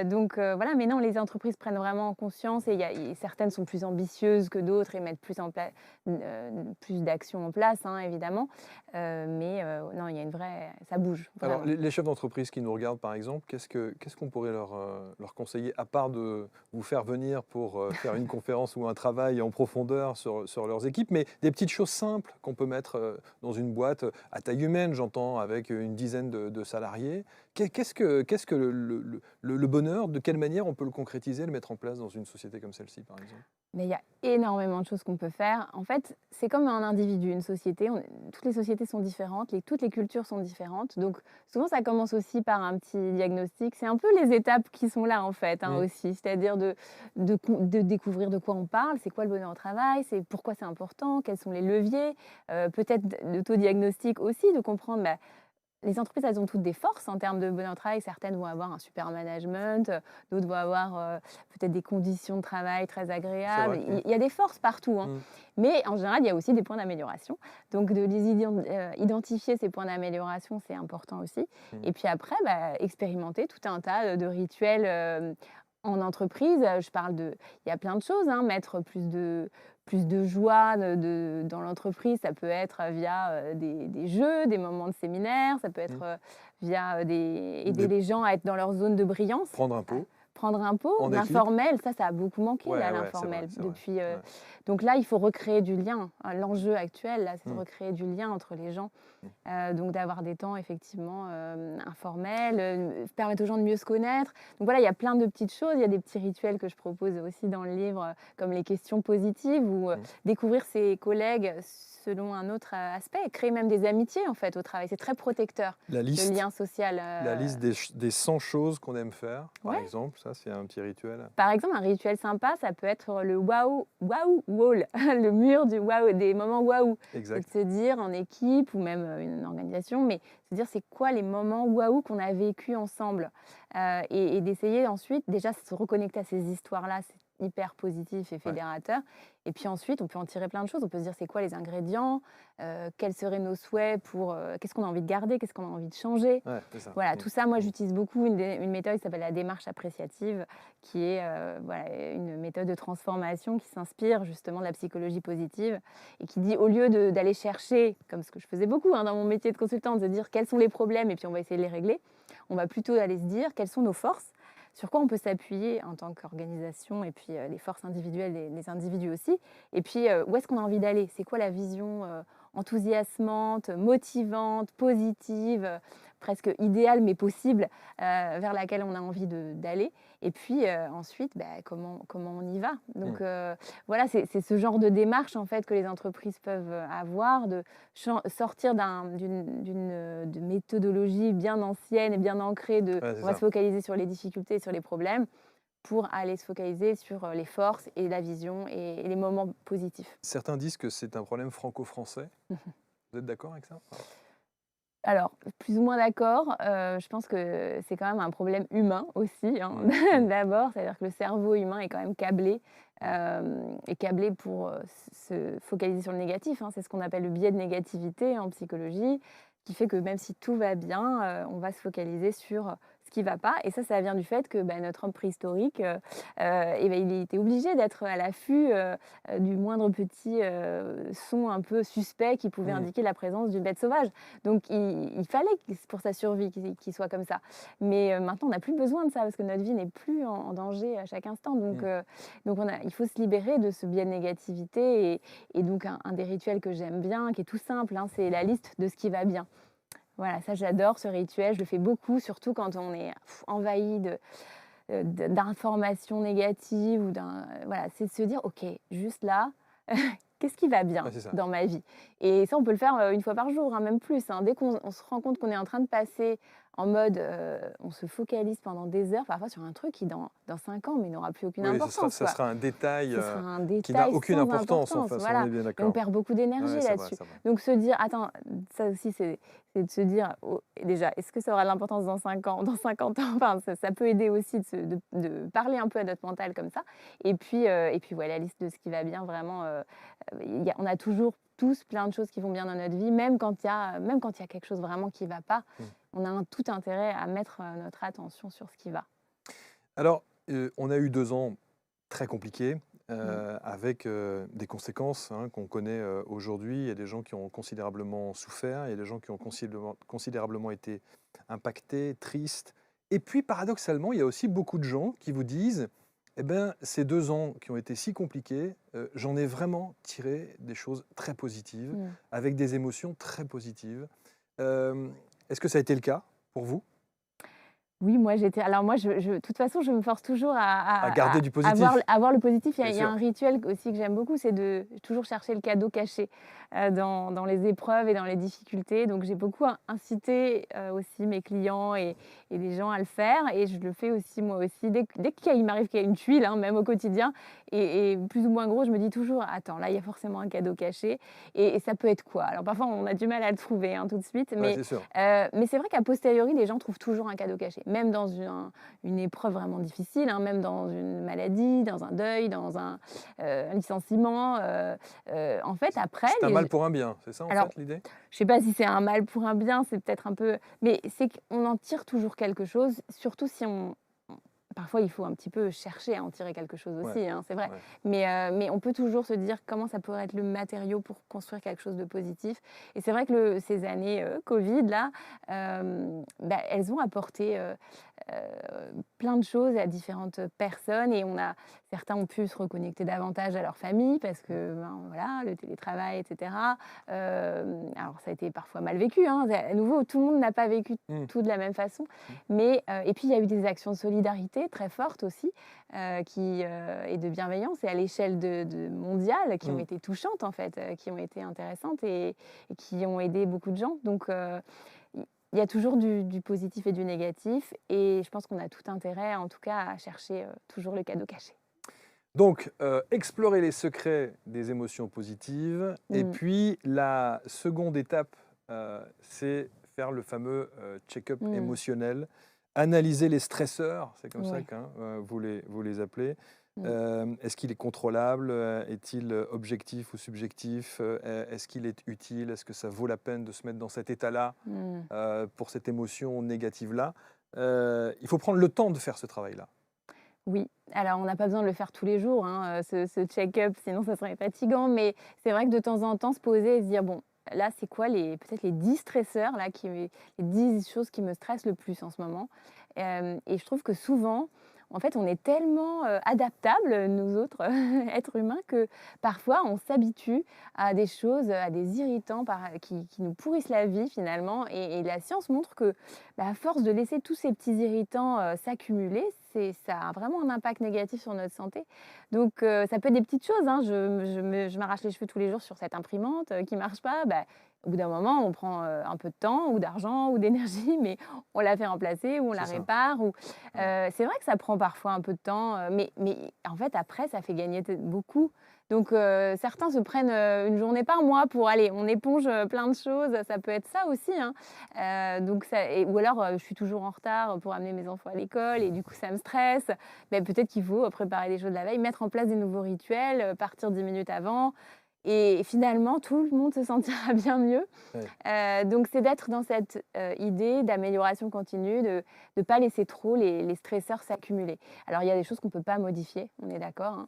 Donc voilà, mais non, les entreprises prennent vraiment conscience, et certaines sont plus ambitieuses que d'autres et mettent plus d'actions en place, évidemment. Mais non, il y a une vraie... ça bouge. Vraiment. Alors, les chefs d'entreprise qui nous regardent, par exemple, qu'est-ce qu'on pourrait leur conseiller, à part de vous faire venir pour faire une conférence ou un travail en profondeur sur leurs équipes, mais des petites choses simples qu'on peut mettre dans une boîte à taille humaine, j'entends, avec une dizaine de salariés. Qu'est-ce que le bonheur? De quelle manière on peut le concrétiser, le mettre en place dans une société comme celle-ci, par exemple? Mais il y a énormément de choses qu'on peut faire. En fait, c'est comme un individu, une société. Toutes les sociétés sont différentes, toutes les cultures sont différentes. Donc, souvent, ça commence aussi par un petit diagnostic. C'est un peu les étapes qui sont là, en fait, Mmh. aussi. C'est-à-dire de découvrir de quoi on parle, c'est quoi le bonheur au travail, c'est pourquoi c'est important, quels sont les leviers. Peut-être l'autodiagnostic aussi, de comprendre les entreprises, elles ont toutes des forces en termes de bonheur au travail. Certaines vont avoir un super management, d'autres vont avoir peut-être des conditions de travail très C'est agréables. vrai. Il y a des forces partout, hein. Mmh. Mais en général, il y a aussi des points d'amélioration. Donc, de identifier ces points d'amélioration, c'est important aussi. Mmh. Et puis après, expérimenter tout un tas de rituels en entreprise. Il y a plein de choses, hein. Mettre plus de joie dans l'entreprise. Ça peut être via des jeux, des moments de séminaire, ça peut être via aider les gens à être dans leur zone de brillance. Prendre un pot. Prendre un pot, En équipe. l'informel, ça a beaucoup manqué, Ouais, là, ouais, l'informel. c'est vrai. Depuis, Ouais. donc là, il faut recréer du lien. L'enjeu actuel, là, c'est de Mm. recréer du lien entre les gens. Donc d'avoir des temps effectivement informels, permettre aux gens de mieux se connaître. Donc voilà, il y a plein de petites choses. Il y a des petits rituels que je propose aussi dans le livre, comme les questions positives ou découvrir ses collègues selon un autre aspect, et créer même des amitiés en fait au travail. C'est très protecteur, La liste, le lien social. la liste des 100 choses qu'on aime faire, par Ouais. exemple, ça c'est un petit rituel. Par exemple, un rituel sympa, ça peut être le waouh wall, le mur du waouh, des moments waouh. C'est Exact. de se dire en équipe ou même une organisation, mais se dire c'est quoi les moments waouh qu'on a vécu ensemble, et d'essayer ensuite déjà se reconnecter à ces histoires-là, c'est hyper positif et fédérateur. Et puis ensuite, on peut en tirer plein de choses. On peut se dire c'est quoi les ingrédients, quels seraient nos souhaits pour qu'est-ce qu'on a envie de garder, qu'est-ce qu'on a envie de changer. Ouais, c'est ça. Voilà, tout ça, moi j'utilise beaucoup une méthode qui s'appelle la démarche appréciative, qui est une méthode de transformation qui s'inspire justement de la psychologie positive et qui dit au lieu d'aller chercher, comme ce que je faisais beaucoup dans mon métier de consultante, de dire quels sont les problèmes et puis on va essayer de les régler, on va plutôt aller se dire quelles sont nos forces, sur quoi on peut s'appuyer en tant qu'organisation et puis les forces individuelles, les individus aussi, et puis où est-ce qu'on a envie d'aller, c'est quoi la vision enthousiasmante, motivante, positive, presque idéale mais possible, vers laquelle on a envie d'aller. Et puis ensuite, comment on y va. Donc voilà, c'est ce genre de démarche en fait que les entreprises peuvent avoir, de sortir d'une méthodologie bien ancienne et bien ancrée on va se focaliser sur les difficultés et sur les problèmes, pour aller se focaliser sur les forces et la vision et les moments positifs. Certains disent que c'est un problème franco-français. Vous êtes d'accord avec ça? Alors, plus ou moins d'accord. Je pense que c'est quand même un problème humain aussi, hein, d'abord. C'est-à-dire que le cerveau humain est quand même câblé, pour se focaliser sur le négatif, hein. C'est ce qu'on appelle le biais de négativité en psychologie, qui fait que même si tout va bien, on va se focaliser sur ce qui ne va pas. Et ça vient du fait que notre homme préhistorique, il était obligé d'être à l'affût du moindre petit son un peu suspect qui pouvait indiquer la présence d'une bête sauvage. Donc il fallait pour sa survie qu'il soit comme ça. Mais maintenant, on n'a plus besoin de ça parce que notre vie n'est plus en danger à chaque instant. Donc il faut se libérer de ce biais de négativité. Et donc un des rituels que j'aime bien, qui est tout simple, hein, c'est la liste de ce qui va bien. Voilà, ça j'adore ce rituel, je le fais beaucoup, surtout quand on est envahi d'informations négatives voilà, c'est de se dire ok, juste là, qu'est-ce qui va bien dans ma vie? Et ça, on peut le faire une fois par jour, hein, même plus, hein. Dès qu'on se rend compte qu'on est en train de passer en mode, on se focalise pendant des heures, parfois sur un truc qui dans 5 ans, mais n'aura plus aucune importance. Ça sera un détail, Ce sera un qui n'a détail aucune sans importance en fait, voilà. on est bien Et d'accord. on perd beaucoup d'énergie là-dessus. Donc se dire, attends, ça aussi c'est de se dire, déjà, est-ce que ça aura de l'importance dans 5 ans, dans 50 ans? Enfin, ça peut aider aussi de parler un peu à notre mental comme ça. Et puis ouais, la liste de ce qui va bien, vraiment, on a toujours tous plein de choses qui vont bien dans notre vie, même quand il y a quelque chose vraiment qui ne va pas, on a tout intérêt à mettre notre attention sur ce qui va. Alors, on a eu 2 ans très compliqués, avec des conséquences qu'on connaît aujourd'hui. Il y a des gens qui ont considérablement souffert, il y a des gens qui ont considérablement été impactés, tristes, Et puis, paradoxalement, il y a aussi beaucoup de gens qui vous disent, eh ben, ces 2 ans qui ont été si compliqués, j'en ai vraiment tiré des choses très positives, avec des émotions très positives. Est-ce que ça a été le cas pour vous? Oui, moi j'étais alors moi de toute façon, je me force toujours À garder du à positif, voir le positif. bien Il y a sûr. un rituel aussi que j'aime beaucoup, c'est de toujours chercher le cadeau caché, dans les épreuves et dans les difficultés. Donc j'ai beaucoup incité, aussi mes clients et les gens à le faire et je le fais aussi moi aussi. Dès qu'il m'arrive qu'il y a une tuile, hein, même au quotidien et plus ou moins gros, je me dis toujours: «Attends, là, il y a forcément un cadeau caché» et ça peut être quoi? Alors parfois, on a du mal à le trouver, hein, tout de suite, Ouais, c'est sûr. mais c'est vrai qu'à posteriori, les gens trouvent toujours un cadeau caché. Même dans une épreuve vraiment difficile, hein, même dans une maladie, dans un deuil, dans un licenciement. En fait, après, C'est un mal pour un bien, c'est ça en alors, fait l'idée? je sais pas si c'est un mal pour un bien, c'est peut-être un peu, mais c'est qu'on en tire toujours quelque chose, surtout si parfois, il faut un petit peu chercher à en tirer quelque chose Ouais, aussi, hein, c'est vrai. ouais. Mais on peut toujours se dire comment ça pourrait être le matériau pour construire quelque chose de positif. Et c'est vrai que ces années Covid, là, bah, elles ont apporté plein de choses à différentes personnes. Et certains ont pu se reconnecter davantage à leur famille parce que ben, voilà, le télétravail, etc. Alors, ça a été parfois mal vécu, hein. À nouveau, tout le monde n'a pas vécu Mmh. tout de la même façon. Mmh. Mais, et puis, il y a eu des actions de solidarité très fortes aussi, et de bienveillance et à l'échelle mondiale qui ont Mmh. été touchantes en fait, qui ont été intéressantes et qui ont aidé beaucoup de gens. Donc, il y a toujours du positif et du négatif et je pense qu'on a tout intérêt, en tout cas, à chercher toujours le cadeau caché. Donc, explorer les secrets des émotions positives et Mmh. puis la seconde étape, c'est faire le fameux, check-up Mmh. émotionnel, analyser les stresseurs, c'est comme ça Ouais. que, hein, vous les appelez. Mmh. Est-ce qu'il est contrôlable? Est-il objectif ou subjectif? Est-ce qu'il est utile? Est-ce que ça vaut la peine de se mettre dans cet état-là, Mmh. pour cette émotion négative-là? Il faut prendre le temps de faire ce travail-là. Oui, alors on n'a pas besoin de le faire tous les jours, hein, ce check-up, sinon ça serait fatigant. Mais c'est vrai que de temps en temps, se poser et se dire: «Bon, là, c'est quoi peut-être les 10 stresseurs là les 10 choses qui me stressent le plus en ce moment?» Et je trouve que souvent, en fait, on est tellement, adaptables, nous autres êtres humains, que parfois on s'habitue à des choses, à des irritants qui nous pourrissent la vie finalement. Et la science montre que, bah, à force de laisser tous ces petits irritants, s'accumuler, ça a vraiment un impact négatif sur notre santé. Donc, ça peut être des petites choses, hein. Je m'arrache les cheveux tous les jours sur cette imprimante, qui marche pas. Bah, au bout d'un moment, on prend, un peu de temps ou d'argent ou d'énergie, mais on la fait remplacer ou on la C'est ça. répare ou Mmh. c'est vrai que ça prend parfois un peu de temps, mais en fait, après, ça fait gagner beaucoup. Donc, certains se prennent, une journée par mois pour aller on éponge, plein de choses, ça peut être ça aussi, hein. Donc ou alors, je suis toujours en retard pour amener mes enfants à l'école et du coup ça me stresse. Mais peut-être qu'il faut préparer des choses la veille, mettre en place des nouveaux rituels, partir 10 minutes avant et finalement tout le monde se sentira bien mieux. Ouais. Donc c'est d'être dans cette, idée d'amélioration continue, de ne pas laisser trop les stresseurs s'accumuler. Alors il y a des choses qu'on ne peut pas modifier, on est d'accord, hein.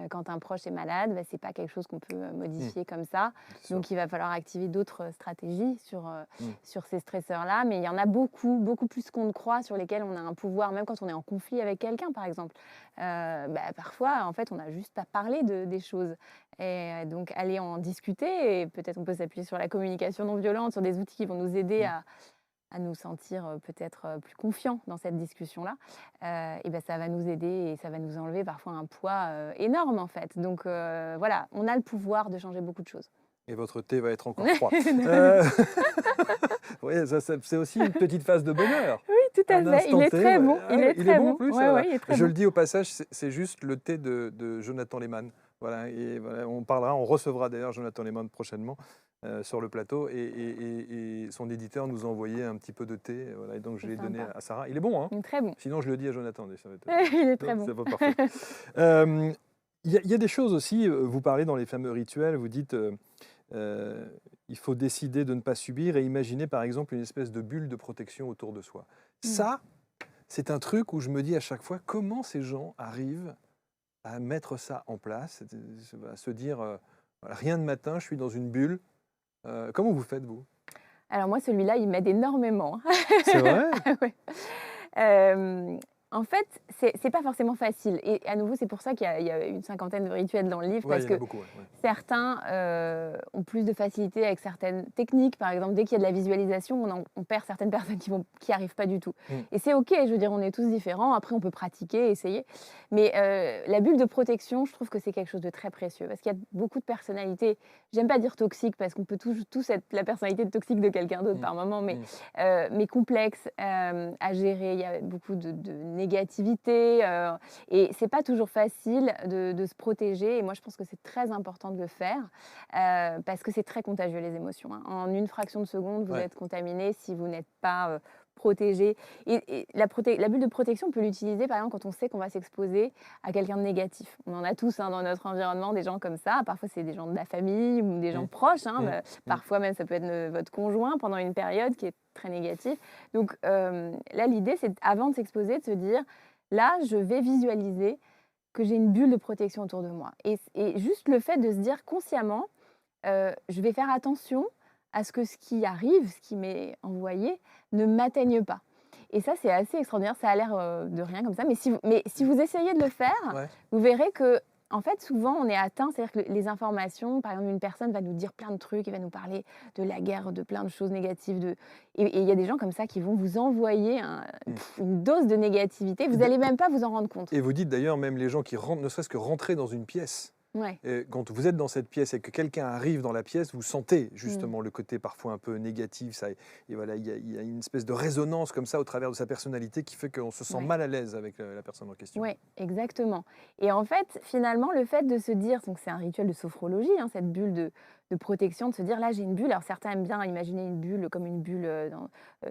Quand un proche est malade, bah, c'est pas quelque chose qu'on peut, Mmh. modifier comme ça. C'est sûr. Donc il va falloir activer d'autres, stratégies Mmh. sur ces stresseurs-là. Mais il y en a beaucoup, beaucoup plus qu'on ne croit, sur lesquels on a un pouvoir, même quand on est en conflit avec quelqu'un, par exemple. Bah, parfois, en fait, on n'a juste à parler des choses et donc aller en discuter et peut-être on peut s'appuyer sur la communication non violente, sur des outils qui vont nous aider Mmh. à nous sentir, peut-être, plus confiants dans cette discussion-là. Et ben ça va nous aider et ça va nous enlever parfois un poids, énorme, en fait. Donc voilà, on a le pouvoir de changer beaucoup de choses. Et votre thé va être encore froid. Heu, oui, ça c'est aussi une petite phase de bonheur. Oui, tout à Un fait, il instant est T, très ouais. bon, Ah il ouais, est il est très bon en bon. plus? Ouais, ouais, il est très Je bon. le dis au passage, c'est juste le thé de Jonathan Lehmann. Voilà et voilà, on recevra d'ailleurs Jonathan Lehmann prochainement, sur le plateau et son éditeur nous a envoyé un petit peu de thé, voilà et donc je C'est l'ai donné sympa. à Sarah. Il est bon, hein? Il est très bon. Sinon je le dis à Jonathan, ça va être Il est très non, bon. c'est pas parfait. Hem, il y a des choses aussi, vous parlez dans les fameux rituels, vous dites, Heu, il faut décider de ne pas subir et imaginer par exemple une espèce de bulle de protection autour de soi. Mmh. Ça, c'est un truc où je me dis à chaque fois: «Comment ces gens arrivent à mettre ça en place?» à se dire, voilà: «Rien de matin, je suis dans une bulle». Comment vous faites vous? Alors moi, celui-là, il m'aide énormément. C'est vrai? Ah ouais. En fait, c'est pas forcément facile. Et à nouveau, c'est pour ça qu'il y a une cinquantaine de rituels dans le livre, Ouais, parce il y en que a beaucoup. certains ont plus de facilité avec certaines techniques. Par exemple, dès qu'il y a de la visualisation, on perd certaines personnes qui n'y arrivent pas du tout. Et c'est OK, je veux dire, on est tous différents. Après, on peut pratiquer, essayer. Mais la bulle de protection, je trouve que c'est quelque chose de très précieux, parce qu'il y a beaucoup de personnalités, j'aime pas dire toxiques, parce qu'on peut tous être la personnalité toxique de quelqu'un d'autre par moment, mais complexes à gérer. Il y a beaucoup de négativité, et c'est pas toujours facile de se protéger. Et moi, je pense que c'est très important de le faire, parce que c'est très contagieux, les émotions, hein. En une fraction de seconde, vous êtes contaminé si vous n'êtes pas protégé. Et la bulle de protection, on peut l'utiliser par exemple quand on sait qu'on va s'exposer à quelqu'un de négatif. On en a tous, hein, dans notre environnement, des gens comme ça. Parfois, c'est des gens de la famille ou des gens proches, hein. Parfois même, ça peut être votre conjoint pendant une période qui est très négative. Donc là, l'idée, c'est avant de s'exposer, de se dire, là, je vais visualiser que j'ai une bulle de protection autour de moi. Et juste le fait de se dire consciemment, je vais faire attention à ce que ce qui arrive, ce qui m'est envoyé, ne m'atteigne pas. Et ça, c'est assez extraordinaire. Ça a l'air de rien comme ça. Mais si vous essayez de le faire, vous verrez que, en fait, souvent, on est atteint. C'est-à-dire que les informations, par exemple, une personne va nous dire plein de trucs, il va nous parler de la guerre, de plein de choses négatives. Et il y a des gens comme ça qui vont vous envoyer une dose de négativité. Vous n'allez même pas vous en rendre compte. Et vous dites d'ailleurs, même les gens qui rentrent, ne serait-ce que rentrer dans une pièce. Et quand vous êtes dans cette pièce et que quelqu'un arrive dans la pièce, vous sentez justement le côté parfois un peu négatif. Et voilà, il y a une espèce de résonance comme ça au travers de sa personnalité qui fait qu'on se sent mal à l'aise avec la personne en question. Oui, exactement. Et en fait, finalement, le fait de se dire, donc c'est un rituel de sophrologie, hein, cette bulle de protection, de se dire, là j'ai une bulle. Alors certains aiment bien imaginer une bulle comme une bulle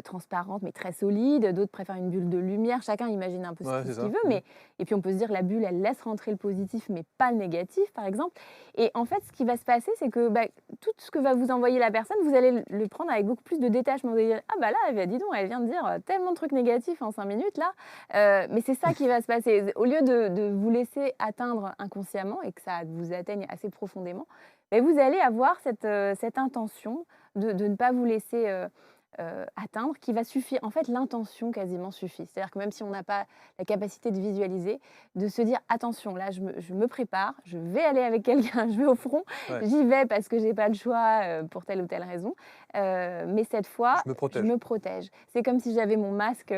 transparente mais très solide, d'autres préfèrent une bulle de lumière, chacun imagine un peu ce qu'il veut. Et puis on peut se dire, la bulle, elle laisse rentrer le positif mais pas le négatif, par exemple. Et en fait, ce qui va se passer, c'est que tout ce que va vous envoyer la personne, vous allez le prendre avec beaucoup plus de détachement. Vous allez dire, ah bah là, dis donc, elle vient de dire tellement de trucs négatifs en 5 minutes là. Mais c'est ça qui va se passer. Au lieu de vous laisser atteindre inconsciemment et que ça vous atteigne assez profondément, vous allez avoir cette intention de ne pas vous laisser atteindre, qui va suffire. En fait, l'intention quasiment suffit. C'est-à-dire que même si on n'a pas la capacité de visualiser, de se dire, attention, là, je me prépare, je vais aller avec quelqu'un, je vais au front, j'y vais parce que je n'ai pas le choix pour telle ou telle raison. Mais cette fois, je me protège. C'est comme si j'avais mon masque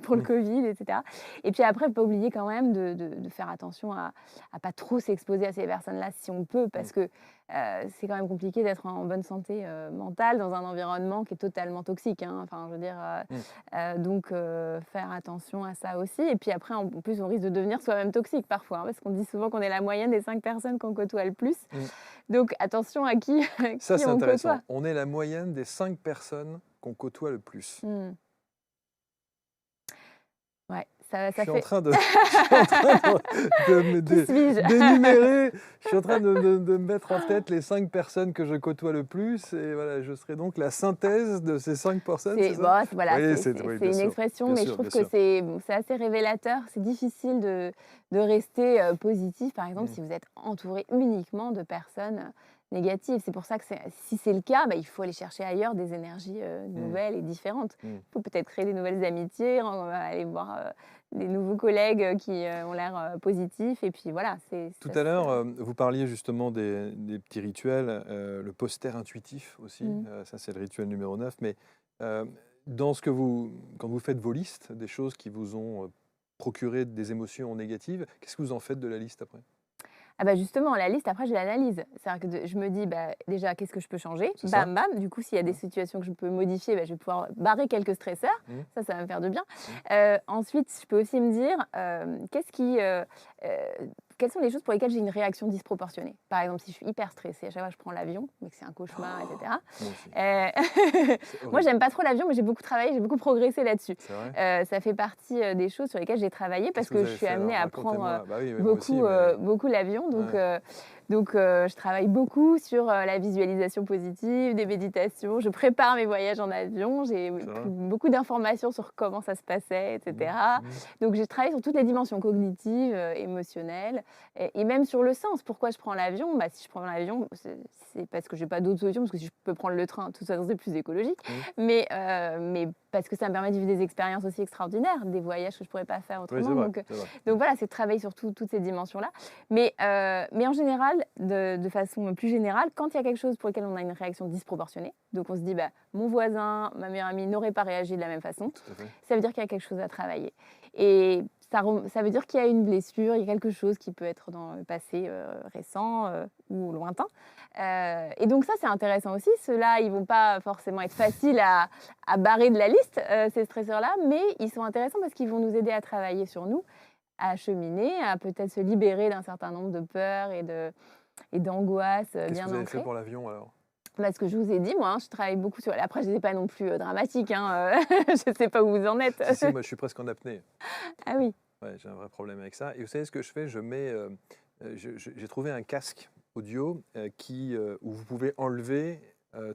pour le Covid, etc. Et puis après, pas oublier quand même de faire attention à pas trop s'exposer à ces personnes-là si on peut, parce que c'est quand même compliqué d'être en bonne santé mentale dans un environnement qui est totalement toxique, hein. Enfin, je veux dire, donc faire attention à ça aussi. Et puis après, en plus, on risque de devenir soi-même toxique parfois, hein, parce qu'on dit souvent qu'on est la moyenne des 5 personnes qu'on côtoie le plus. Donc attention à qui, ça, c'est on intéressant. côtoie. On est la moyenne des 5 personnes qu'on côtoie le plus. Ouais, ça je suis fait... en train d'énumérer, je suis en train de me mettre en tête les 5 personnes que je côtoie le plus, et voilà, je serai donc la synthèse de ces 5 personnes. C'est une expression, mais je trouve que c'est assez révélateur. C'est difficile de rester positif, par exemple, si vous êtes entouré uniquement de personnes négatives. C'est pour ça que si c'est le cas, il faut aller chercher ailleurs des énergies nouvelles et différentes. Il faut peut-être créer des nouvelles amitiés, aller voir des nouveaux collègues qui ont l'air positifs. Et puis voilà. Tout à l'heure, vous parliez justement des petits rituels, le poster intuitif aussi. Ça, c'est le rituel numéro 9. Mais quand vous faites vos listes, des choses qui vous ont procuré des émotions négatives, qu'est-ce que vous en faites de la liste après ? Justement, la liste, après, je l'analyse. C'est-à-dire que je me dis, déjà, qu'est-ce que je peux changer ? Bam. Du coup, s'il y a des situations que je peux modifier, je vais pouvoir barrer quelques stresseurs. Ça va me faire de bien. Ensuite, je peux aussi me dire, quelles sont les choses pour lesquelles j'ai une réaction disproportionnée ? Par exemple, si je suis hyper stressée, à chaque fois je prends l'avion, mais que c'est un cauchemar, etc. Moi, j'aime pas trop l'avion, mais j'ai beaucoup travaillé, j'ai beaucoup progressé là-dessus. Ça fait partie des choses sur lesquelles j'ai travaillé, parce que je suis amenée à prendre beaucoup l'avion. Donc, Donc, je travaille beaucoup sur la visualisation positive, des méditations. Je prépare mes voyages en avion. J'ai pris beaucoup d'informations sur comment ça se passait, etc. Donc, j'ai travaillé sur toutes les dimensions cognitives, émotionnelles et même sur le sens. Pourquoi je prends l'avion? Bah, si je prends l'avion, c'est parce que je n'ai pas d'autre solution, parce que si je peux prendre le train, de toute façon, c'est plus écologique. Mais parce que ça me permet de vivre des expériences aussi extraordinaires, des voyages que je ne pourrais pas faire autrement. Oui, donc voilà, c'est de travailler sur toutes ces dimensions-là. Mais en général, de façon plus générale, quand il y a quelque chose pour lequel on a une réaction disproportionnée, donc on se dit, mon voisin, ma meilleure amie n'aurait pas réagi de la même façon, ça veut dire qu'il y a quelque chose à travailler. Et ça veut dire qu'il y a une blessure, il y a quelque chose qui peut être dans le passé récent ou lointain. Et donc ça, c'est intéressant aussi. Ceux-là, ils ne vont pas forcément être faciles à barrer de la liste, ces stresseurs-là, mais ils sont intéressants parce qu'ils vont nous aider à travailler sur nous, à cheminer, à peut-être se libérer d'un certain nombre de peurs et d'angoisses bien ancrées. Qu'est-ce que vous avez fait pour l'avion alors? Ce que je vous ai dit, moi, je travaille beaucoup sur... Après, je n'étais pas non plus dramatique, je ne sais pas où vous en êtes. Si, moi je suis presque en apnée. Ah oui. Ouais, j'ai un vrai problème avec ça. Et vous savez ce que je fais? Je mets, j'ai trouvé un casque audio où vous pouvez enlever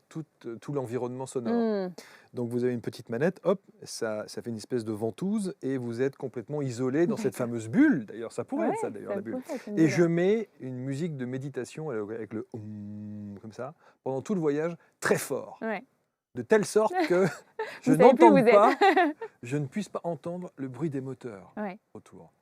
tout l'environnement sonore. Donc vous avez une petite manette, hop, ça fait une espèce de ventouse et vous êtes complètement isolé dans cette fameuse bulle. D'ailleurs, ça pourrait être ça, d'ailleurs, la bulle. Et je mets une musique de méditation avec le comme ça, pendant tout le voyage, très fort. Ouais. De telle sorte que je ne puisse pas entendre le bruit des moteurs autour.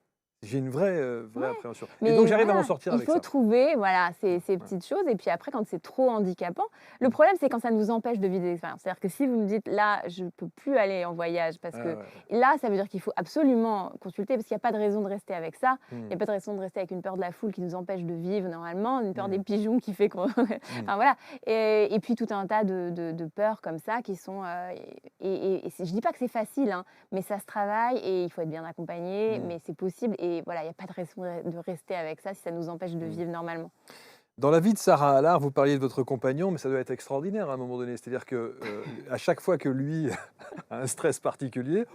J'ai une vraie appréhension. Et donc, j'arrive à m'en sortir avec ça. Il faut trouver ces petites choses. Et puis après, quand c'est trop handicapant, le problème, c'est quand ça nous empêche de vivre des expériences. C'est-à-dire que si vous me dites, là, je ne peux plus aller en voyage, parce que là, ça veut dire qu'il faut absolument consulter, parce qu'il n'y a pas de raison de rester avec ça. Il n'y a pas de raison de rester avec une peur de la foule qui nous empêche de vivre normalement, une peur des pigeons qui fait qu'on... Enfin, voilà. Et puis, tout un tas de peurs comme ça qui sont... je ne dis pas que c'est facile, mais ça se travaille et il faut être bien accompagné, mais c'est possible. Et voilà, il n'y a pas de raison de rester avec ça si ça nous empêche de vivre normalement. Dans la vie de Sarah Allard, vous parliez de votre compagnon, mais ça doit être extraordinaire à un moment donné. C'est-à-dire qu'à chaque fois que lui a un stress particulier,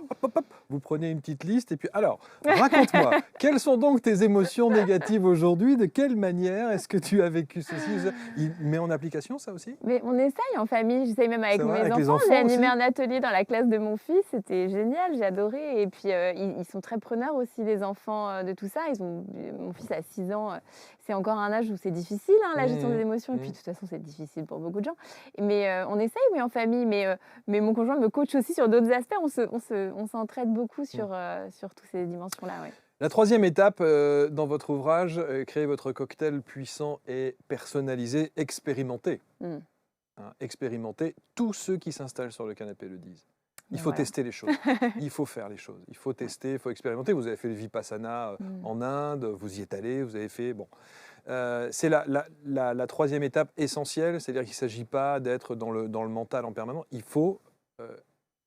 vous prenez une petite liste et puis alors, raconte-moi, quelles sont donc tes émotions négatives aujourd'hui? De quelle manière est-ce que tu as vécu ceci? Il met en application ça aussi? Mais on essaye en famille, j'essaye même avec mes enfants. J'ai animé un atelier dans la classe de mon fils, c'était génial, j'ai adoré. Et puis ils sont très preneurs aussi, les enfants, de tout ça. Mon fils a 6 ans, c'est encore un âge où c'est difficile, la gestion des émotions. Et puis de toute façon, c'est difficile pour beaucoup de gens. Mais on essaye, oui, en famille. Mais mon conjoint me coach aussi sur d'autres aspects. On s'entraide beaucoup sur toutes ces dimensions-là. Ouais. La troisième étape dans votre ouvrage, créer votre cocktail puissant et personnalisé, expérimenté. Expérimenter, tous ceux qui s'installent sur le canapé le disent. Il faut tester les choses, il faut faire les choses, il faut tester, il faut expérimenter. Vous avez fait le Vipassana en Inde, vous y êtes allé, vous avez fait... Bon. C'est la troisième étape essentielle, c'est-à-dire qu'il ne s'agit pas d'être dans le mental en permanence, il faut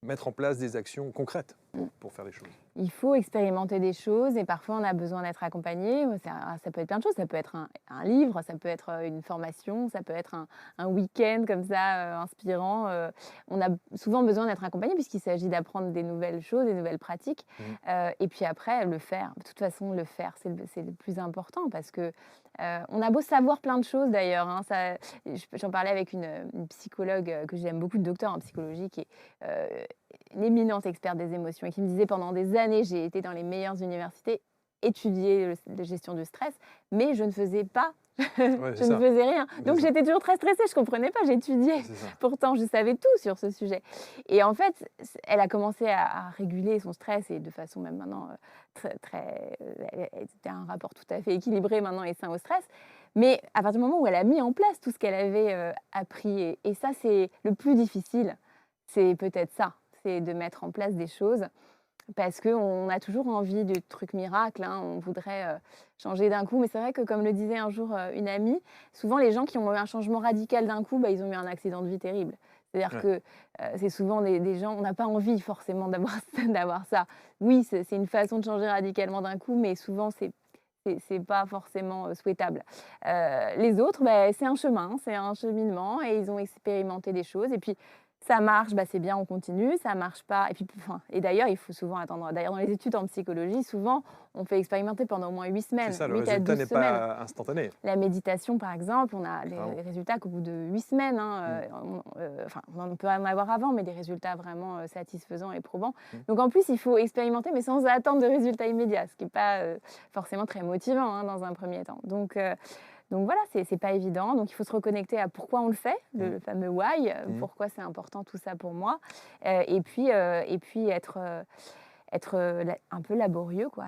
mettre en place des actions concrètes pour faire les choses. Il faut expérimenter des choses et parfois on a besoin d'être accompagné. Ça peut être plein de choses, ça peut être un livre, ça peut être une formation, ça peut être un week-end comme ça, inspirant. On a souvent besoin d'être accompagné puisqu'il s'agit d'apprendre des nouvelles choses, des nouvelles pratiques. Et puis après, le faire. De toute façon, le faire, c'est le plus important parce que on a beau savoir plein de choses d'ailleurs. J'en parlais avec une psychologue que j'aime beaucoup, de docteur en psychologie, qui est une éminente experte des émotions et qui me disait pendant des années, j'ai été dans les meilleures universités, étudier la gestion du stress, mais je ne faisais pas, je ne faisais rien. Donc j'étais toujours très stressée, je ne comprenais pas, j'étudiais. Pourtant, je savais tout sur ce sujet. Et en fait, elle a commencé à réguler son stress et de façon même maintenant c'était un rapport tout à fait équilibré maintenant et sain au stress. Mais à partir du moment où elle a mis en place tout ce qu'elle avait appris, et ça c'est le plus difficile, c'est peut-être ça. C'est de mettre en place des choses parce qu'on a toujours envie de trucs miracles, on voudrait changer d'un coup. Mais c'est vrai que, comme le disait un jour une amie, souvent les gens qui ont eu un changement radical d'un coup, ils ont eu un accident de vie terrible. C'est-à-dire que c'est souvent des gens, on n'a pas envie forcément d'avoir ça. Oui, c'est une façon de changer radicalement d'un coup, mais souvent c'est pas forcément souhaitable. Les autres, c'est un chemin, c'est un cheminement et ils ont expérimenté des choses. Et puis, Ça marche, bah, c'est bien, on continue. Ça marche pas. Et puis, enfin, et d'ailleurs, il faut souvent attendre. D'ailleurs, dans les études en psychologie, souvent, on fait expérimenter pendant au moins 8 C'est semaines, ça, le 8 à résultat 12 n'est semaines. pas instantané. La méditation, par exemple, on a des Bravo. résultats qu'au bout de 8 semaines. Hein, enfin, on peut en avoir avant, mais des résultats vraiment satisfaisants et probants. Donc, en plus, il faut expérimenter, mais sans attendre de résultats immédiats, ce qui n'est pas forcément très motivant hein, dans un premier temps. Donc voilà, c'est pas évident. Donc il faut se reconnecter à pourquoi on le fait, le fameux why, pourquoi c'est important tout ça pour moi. Et puis être un peu laborieux, quoi,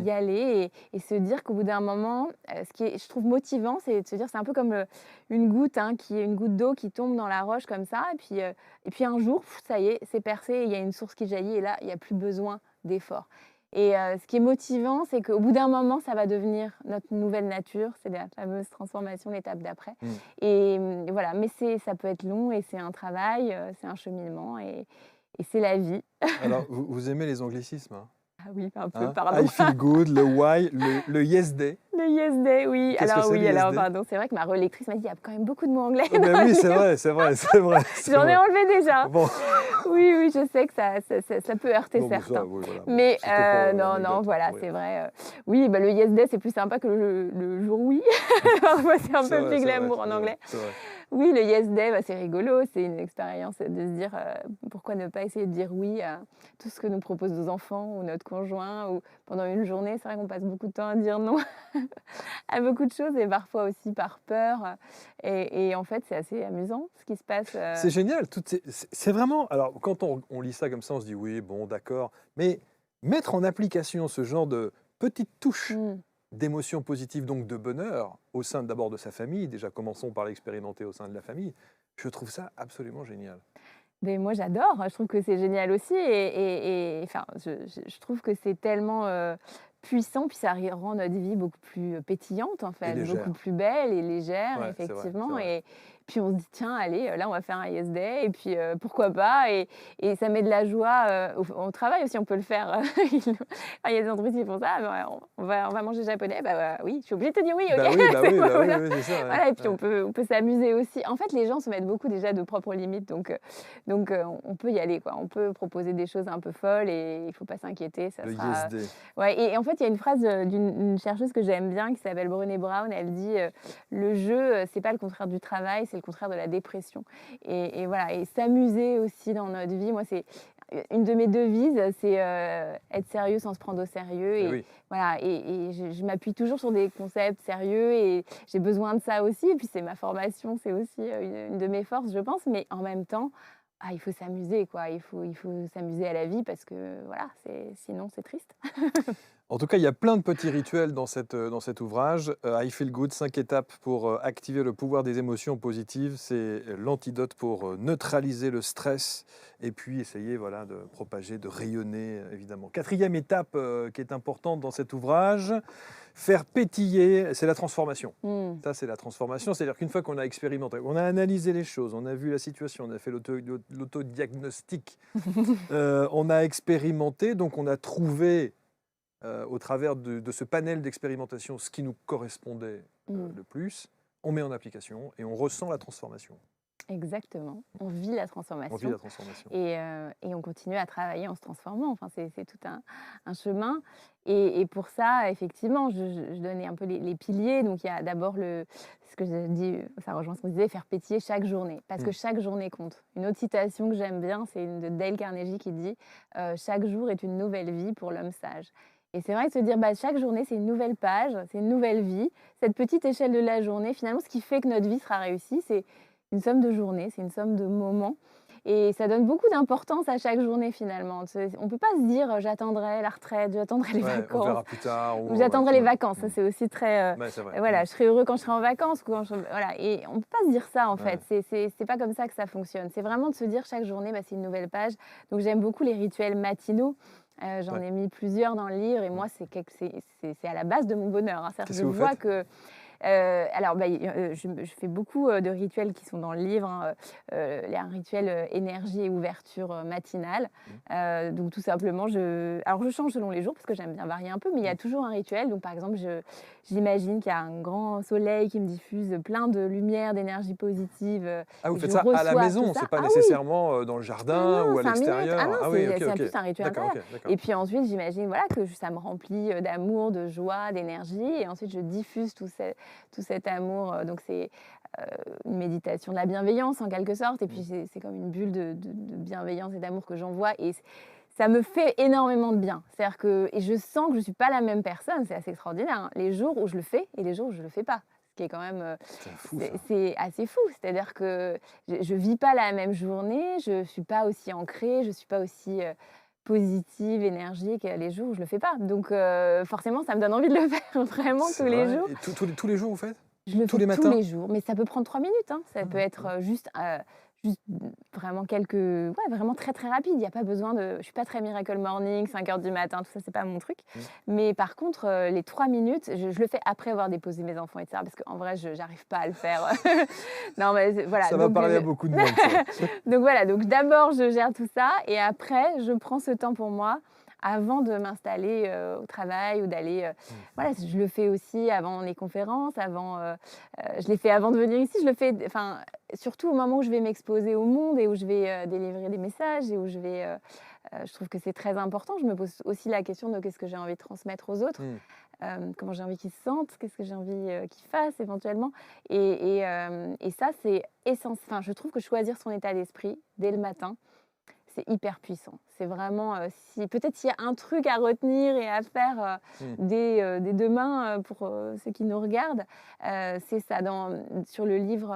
y aller et se dire qu'au bout d'un moment, ce qui est, je trouve motivant, c'est de se dire, c'est un peu comme une goutte, hein, une goutte d'eau qui tombe dans la roche comme ça, et puis un jour, ça y est, c'est percé, il y a une source qui jaillit, et là, il n'y a plus besoin d'effort. Et ce qui est motivant, c'est qu'au bout d'un moment, ça va devenir notre nouvelle nature. C'est la fameuse transformation, l'étape d'après. Et voilà, mais ça peut être long et c'est un travail, c'est un cheminement et c'est la vie. Alors, vous aimez les anglicismes hein? Ah oui, un peu, Hein? pardon. I feel good, le why, le yes day. Le yes day, oui. Qu'est-ce que Alors c'est, oui, le yes alors day pardon, c'est vrai que ma relectrice m'a dit, il y a quand même beaucoup de mots anglais Ben dans le oui, c'est livre. vrai, c'est vrai, c'est vrai. J'en ai enlevé déjà. Bon. Oui, oui, je sais que ça peut heurter Bon, certains. ça, oui, voilà. Mais C'était pour non, l'anecdote, voilà, oui. c'est vrai. Oui, bah, le yes day, c'est plus sympa que le jour oui. Parfois, c'est un C'est peu vrai, plus c'est vrai, glamour en c'est vrai, anglais. c'est vrai. Oui, le yes day, bah, c'est rigolo. C'est une expérience de se dire pourquoi ne pas essayer de dire oui à tout ce que nous proposent nos enfants ou notre conjoint. Ou pendant une journée, c'est vrai qu'on passe beaucoup de temps à dire non à beaucoup de choses et parfois aussi par peur. Et en fait, c'est assez amusant ce qui se passe. C'est génial. C'est vraiment. Alors, quand on lit ça comme ça, on se dit oui, bon, d'accord. Mais mettre en application ce genre de petites touches d'émotions positives, donc de bonheur, au sein d'abord de sa famille, déjà commençons par l'expérimenter au sein de la famille, je trouve ça absolument génial. Mais moi, j'adore. Je trouve que c'est génial aussi. Enfin, je trouve que c'est tellement puissant, puis ça rend notre vie beaucoup plus pétillante, en Et fait, légère. beaucoup plus belle et légère, Ouais, c'est vrai, effectivement. c'est vrai. Et puis on se dit, tiens, allez, là, on va faire un yes day, et puis pourquoi pas. Et ça met de la joie au travail aussi, on peut le faire. Il y a des entreprises qui font ça, on va manger japonais. Bah oui, je suis obligée de te dire oui, ok. Bah oui, bah oui, bah oui, Voilà. oui, c'est ça. Ouais. Voilà, et puis Ouais. on peut s'amuser aussi. En fait, les gens se mettent beaucoup déjà de propres limites, donc on peut y aller, quoi. On peut proposer des choses un peu folles et il ne faut pas s'inquiéter. Ça Le sera, yes day. ouais, et en fait, il y a une phrase d'une chercheuse que j'aime bien qui s'appelle Brené Brown. Elle dit le jeu, c'est pas le contraire du travail, c'est le contraire de la dépression. Et voilà, et s'amuser aussi dans notre vie. Moi, c'est une de mes devises, c'est être sérieux sans se prendre au sérieux. Eh Et oui. voilà, et je m'appuie toujours sur des concepts sérieux et j'ai besoin de ça aussi. Et puis c'est ma formation, c'est aussi une de mes forces, je pense. Mais en même temps, il faut s'amuser, quoi. Il faut s'amuser à la vie parce que voilà, sinon c'est triste. En tout cas, il y a plein de petits rituels dans cet ouvrage. I Feel Good, 5 étapes pour activer le pouvoir des émotions positives. C'est l'antidote pour neutraliser le stress et puis essayer voilà, de propager, de rayonner, évidemment. Quatrième étape qui est importante dans cet ouvrage, faire pétiller, c'est la transformation. Ça, c'est la transformation. C'est-à-dire qu'une fois qu'on a expérimenté, on a analysé les choses, on a vu la situation, on a fait l'autodiagnostic, on a expérimenté, donc on a trouvé au travers de ce panel d'expérimentation ce qui nous correspondait le plus, on met en application et on ressent la transformation. Exactement, on vit la transformation. On vit la transformation. Et on continue à travailler en se transformant. Enfin, c'est tout un chemin. Et pour ça, effectivement, je donnais un peu les piliers. Donc, il y a d'abord ce que j'ai dit, ça rejoint ce qu'on disait, faire pétiller chaque journée. Parce que chaque journée compte. Une autre citation que j'aime bien, c'est une de Dale Carnegie qui dit « Chaque jour est une nouvelle vie pour l'homme sage ». Et c'est vrai de se dire, chaque journée, c'est une nouvelle page, c'est une nouvelle vie. Cette petite échelle de la journée, finalement, ce qui fait que notre vie sera réussie, c'est une somme de journées, c'est une somme de moments. Et ça donne beaucoup d'importance à chaque journée, finalement. On ne peut pas se dire, j'attendrai la retraite, j'attendrai les vacances. On verra plus tard. Ou j'attendrai les vacances. Ça, c'est aussi très... c'est vrai. Voilà, je serai heureux quand je serai en vacances. Voilà. Et on ne peut pas se dire ça, en fait. C'est pas comme ça que ça fonctionne. C'est vraiment de se dire, chaque journée, c'est une nouvelle page. Donc, j'aime beaucoup les rituels matinaux. J'en ai mis plusieurs dans le livre et moi, c'est à la base de mon bonheur. Hein. Je vois que Alors, je fais beaucoup de rituels qui sont dans le livre, hein, un rituel énergie et ouverture matinale. Donc, tout simplement, je change selon les jours parce que j'aime bien varier un peu, mais il y a toujours un rituel. Donc, par exemple, j'imagine qu'il y a un grand soleil qui me diffuse plein de lumière, d'énergie positive. Ah, vous Et faites je ça à la reçois tout maison, ça. c'est pas Ah oui! nécessairement dans le Ah jardin non, ou à 5 minutes. Ah l'extérieur? non, Ah oui, ok, c'est ok. plus un rituel D'accord, intérieur. ok, d'accord. Et puis ensuite, j'imagine voilà, que ça me remplit d'amour, de joie, d'énergie. Et ensuite, je diffuse tout cet amour. Donc, c'est une méditation de la bienveillance en quelque sorte. Et puis, c'est comme une bulle de bienveillance et d'amour que j'envoie. Et ça me fait énormément de bien. C'est-à-dire que, et je sens que je ne suis pas la même personne. C'est assez extraordinaire, hein, les jours où je le fais et les jours où je ne le fais pas. Ce qui est quand même c'est assez fou. C'est-à-dire que je ne vis pas la même journée, je ne suis pas aussi ancrée, je ne suis pas aussi positive, énergique les jours où je ne le fais pas. Donc forcément, ça me donne envie de le faire vraiment tous les jours. Et tous les jours, vous faites? Je le Tous fais les tous matins? les jours, mais ça peut prendre 3 minutes, hein. Ça peut être juste vraiment vraiment très, très rapide. Il y a pas besoin je suis pas très Miracle Morning, 5 heures du matin, tout ça, c'est pas mon truc. Mais par contre, les 3 minutes, je le fais après avoir déposé mes enfants etc. Parce qu'en vrai, j'arrive pas à le faire. Non, mais voilà. Ça va parler à beaucoup de monde, ça. Donc voilà, donc d'abord, je gère tout ça et après, je prends ce temps pour moi avant de m'installer au travail ou d'aller... Voilà, je le fais aussi avant les conférences, je l'ai fait avant de venir ici, je le fais surtout au moment où je vais m'exposer au monde et où je vais délivrer des messages et où je trouve que c'est très important. Je me pose aussi la question de qu'est-ce que j'ai envie de transmettre aux autres, comment j'ai envie qu'ils se sentent, qu'est-ce que j'ai envie qu'ils fassent éventuellement. Et ça, c'est essentiel. Enfin, je trouve que choisir son état d'esprit dès le matin, c'est hyper puissant. C'est vraiment, peut-être s'il y a un truc à retenir et à faire dès demain pour ceux qui nous regardent, c'est ça. Sur le livre,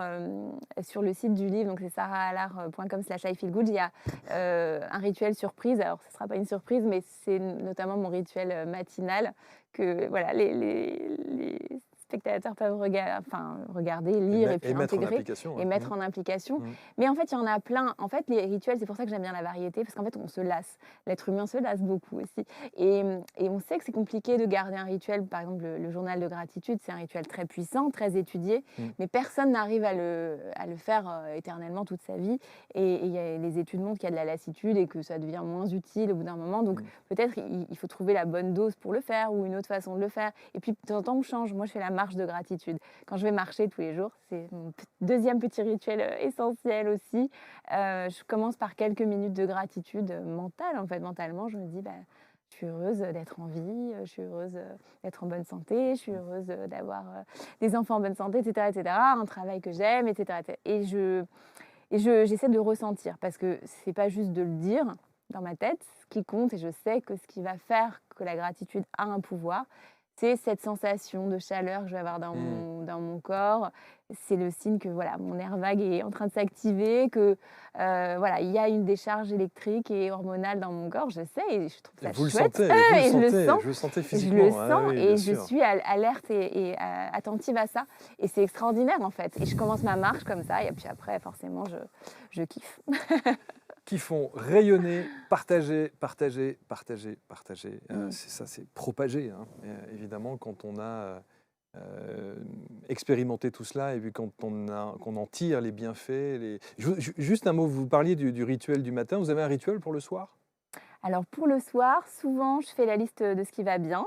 sur le site du livre, donc c'est sarahallard.com/ifeelgood, il y a un rituel surprise. Alors, ce ne sera pas une surprise, mais c'est notamment mon rituel matinal que voilà, les spectateurs peuvent regarder, lire et puis intégrer et mettre en application. Mais en fait, il y en a plein. En fait, les rituels, c'est pour ça que j'aime bien la variété, parce qu'en fait, on se lasse. L'être humain se lasse beaucoup aussi. Et on sait que c'est compliqué de garder un rituel. Par exemple, le journal de gratitude, c'est un rituel très puissant, très étudié, mais personne n'arrive à le faire éternellement toute sa vie. Et les études montrent qu'il y a de la lassitude et que ça devient moins utile au bout d'un moment. Donc, peut-être il faut trouver la bonne dose pour le faire ou une autre façon de le faire. Et puis, de temps en temps, on change. Moi, je fais la marche de gratitude. Quand je vais marcher tous les jours, c'est mon deuxième petit rituel essentiel aussi. Je commence par quelques minutes de gratitude mentale. En fait, mentalement, je me dis, je suis heureuse d'être en vie, je suis heureuse d'être en bonne santé, je suis heureuse d'avoir des enfants en bonne santé, etc., etc., un travail que j'aime, etc., etc. Et j'essaie de le ressentir parce que c'est pas juste de le dire dans ma tête. Ce qui compte, et je sais que ce qui va faire que la gratitude a un pouvoir, c'est cette sensation de chaleur que je vais avoir dans mon corps. C'est le signe que voilà, mon nerf vague est en train de s'activer, que voilà, il y a une décharge électrique et hormonale dans mon corps. Je sais et je trouve ça chouette. Et je le sens. Vous le sentez physiquement. Je le sens et je suis alerte et attentive à ça. Et c'est extraordinaire en fait. Et je commence ma marche comme ça et puis après, forcément, je kiffe. Qui font rayonner, partager. C'est ça, c'est propager, hein. Évidemment, quand on a expérimenté tout cela et puis quand qu'on en tire les bienfaits. Juste un mot, vous parliez du rituel du matin. Vous avez un rituel pour le soir? Alors pour le soir, souvent je fais la liste de ce qui va bien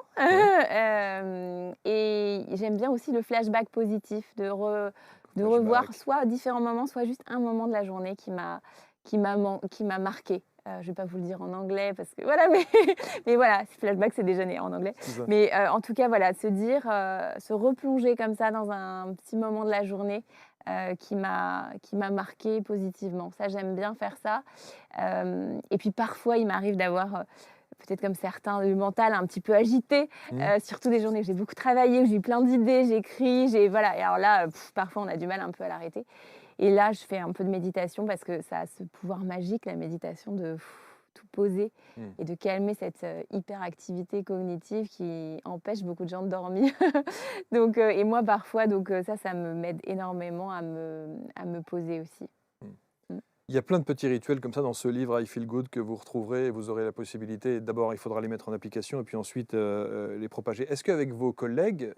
et j'aime bien aussi le flashback positif, de revoir soit différents moments, soit juste un moment de la journée qui m'a marqué. Je ne vais pas vous le dire en anglais parce que voilà, mais voilà, flashback c'est déjeuner en anglais. Mais en tout cas voilà, se replonger comme ça dans un petit moment de la journée qui m'a marqué positivement. Ça, j'aime bien faire ça. Et puis parfois, il m'arrive d'avoir, peut-être comme certains, le mental un petit peu agité, surtout des journées où j'ai beaucoup travaillé, où j'ai eu plein d'idées, j'écris, voilà. Et alors là, parfois, on a du mal un peu à l'arrêter. Et là, je fais un peu de méditation parce que ça a ce pouvoir magique, la méditation, de tout poser et de calmer cette hyperactivité cognitive qui empêche beaucoup de gens de dormir. Donc, et moi, parfois, ça m'aide énormément à me poser aussi. Il y a plein de petits rituels comme ça dans ce livre I Feel Good que vous retrouverez et vous aurez la possibilité. D'abord, il faudra les mettre en application et puis ensuite les propager. Est-ce qu'avec vos collègues,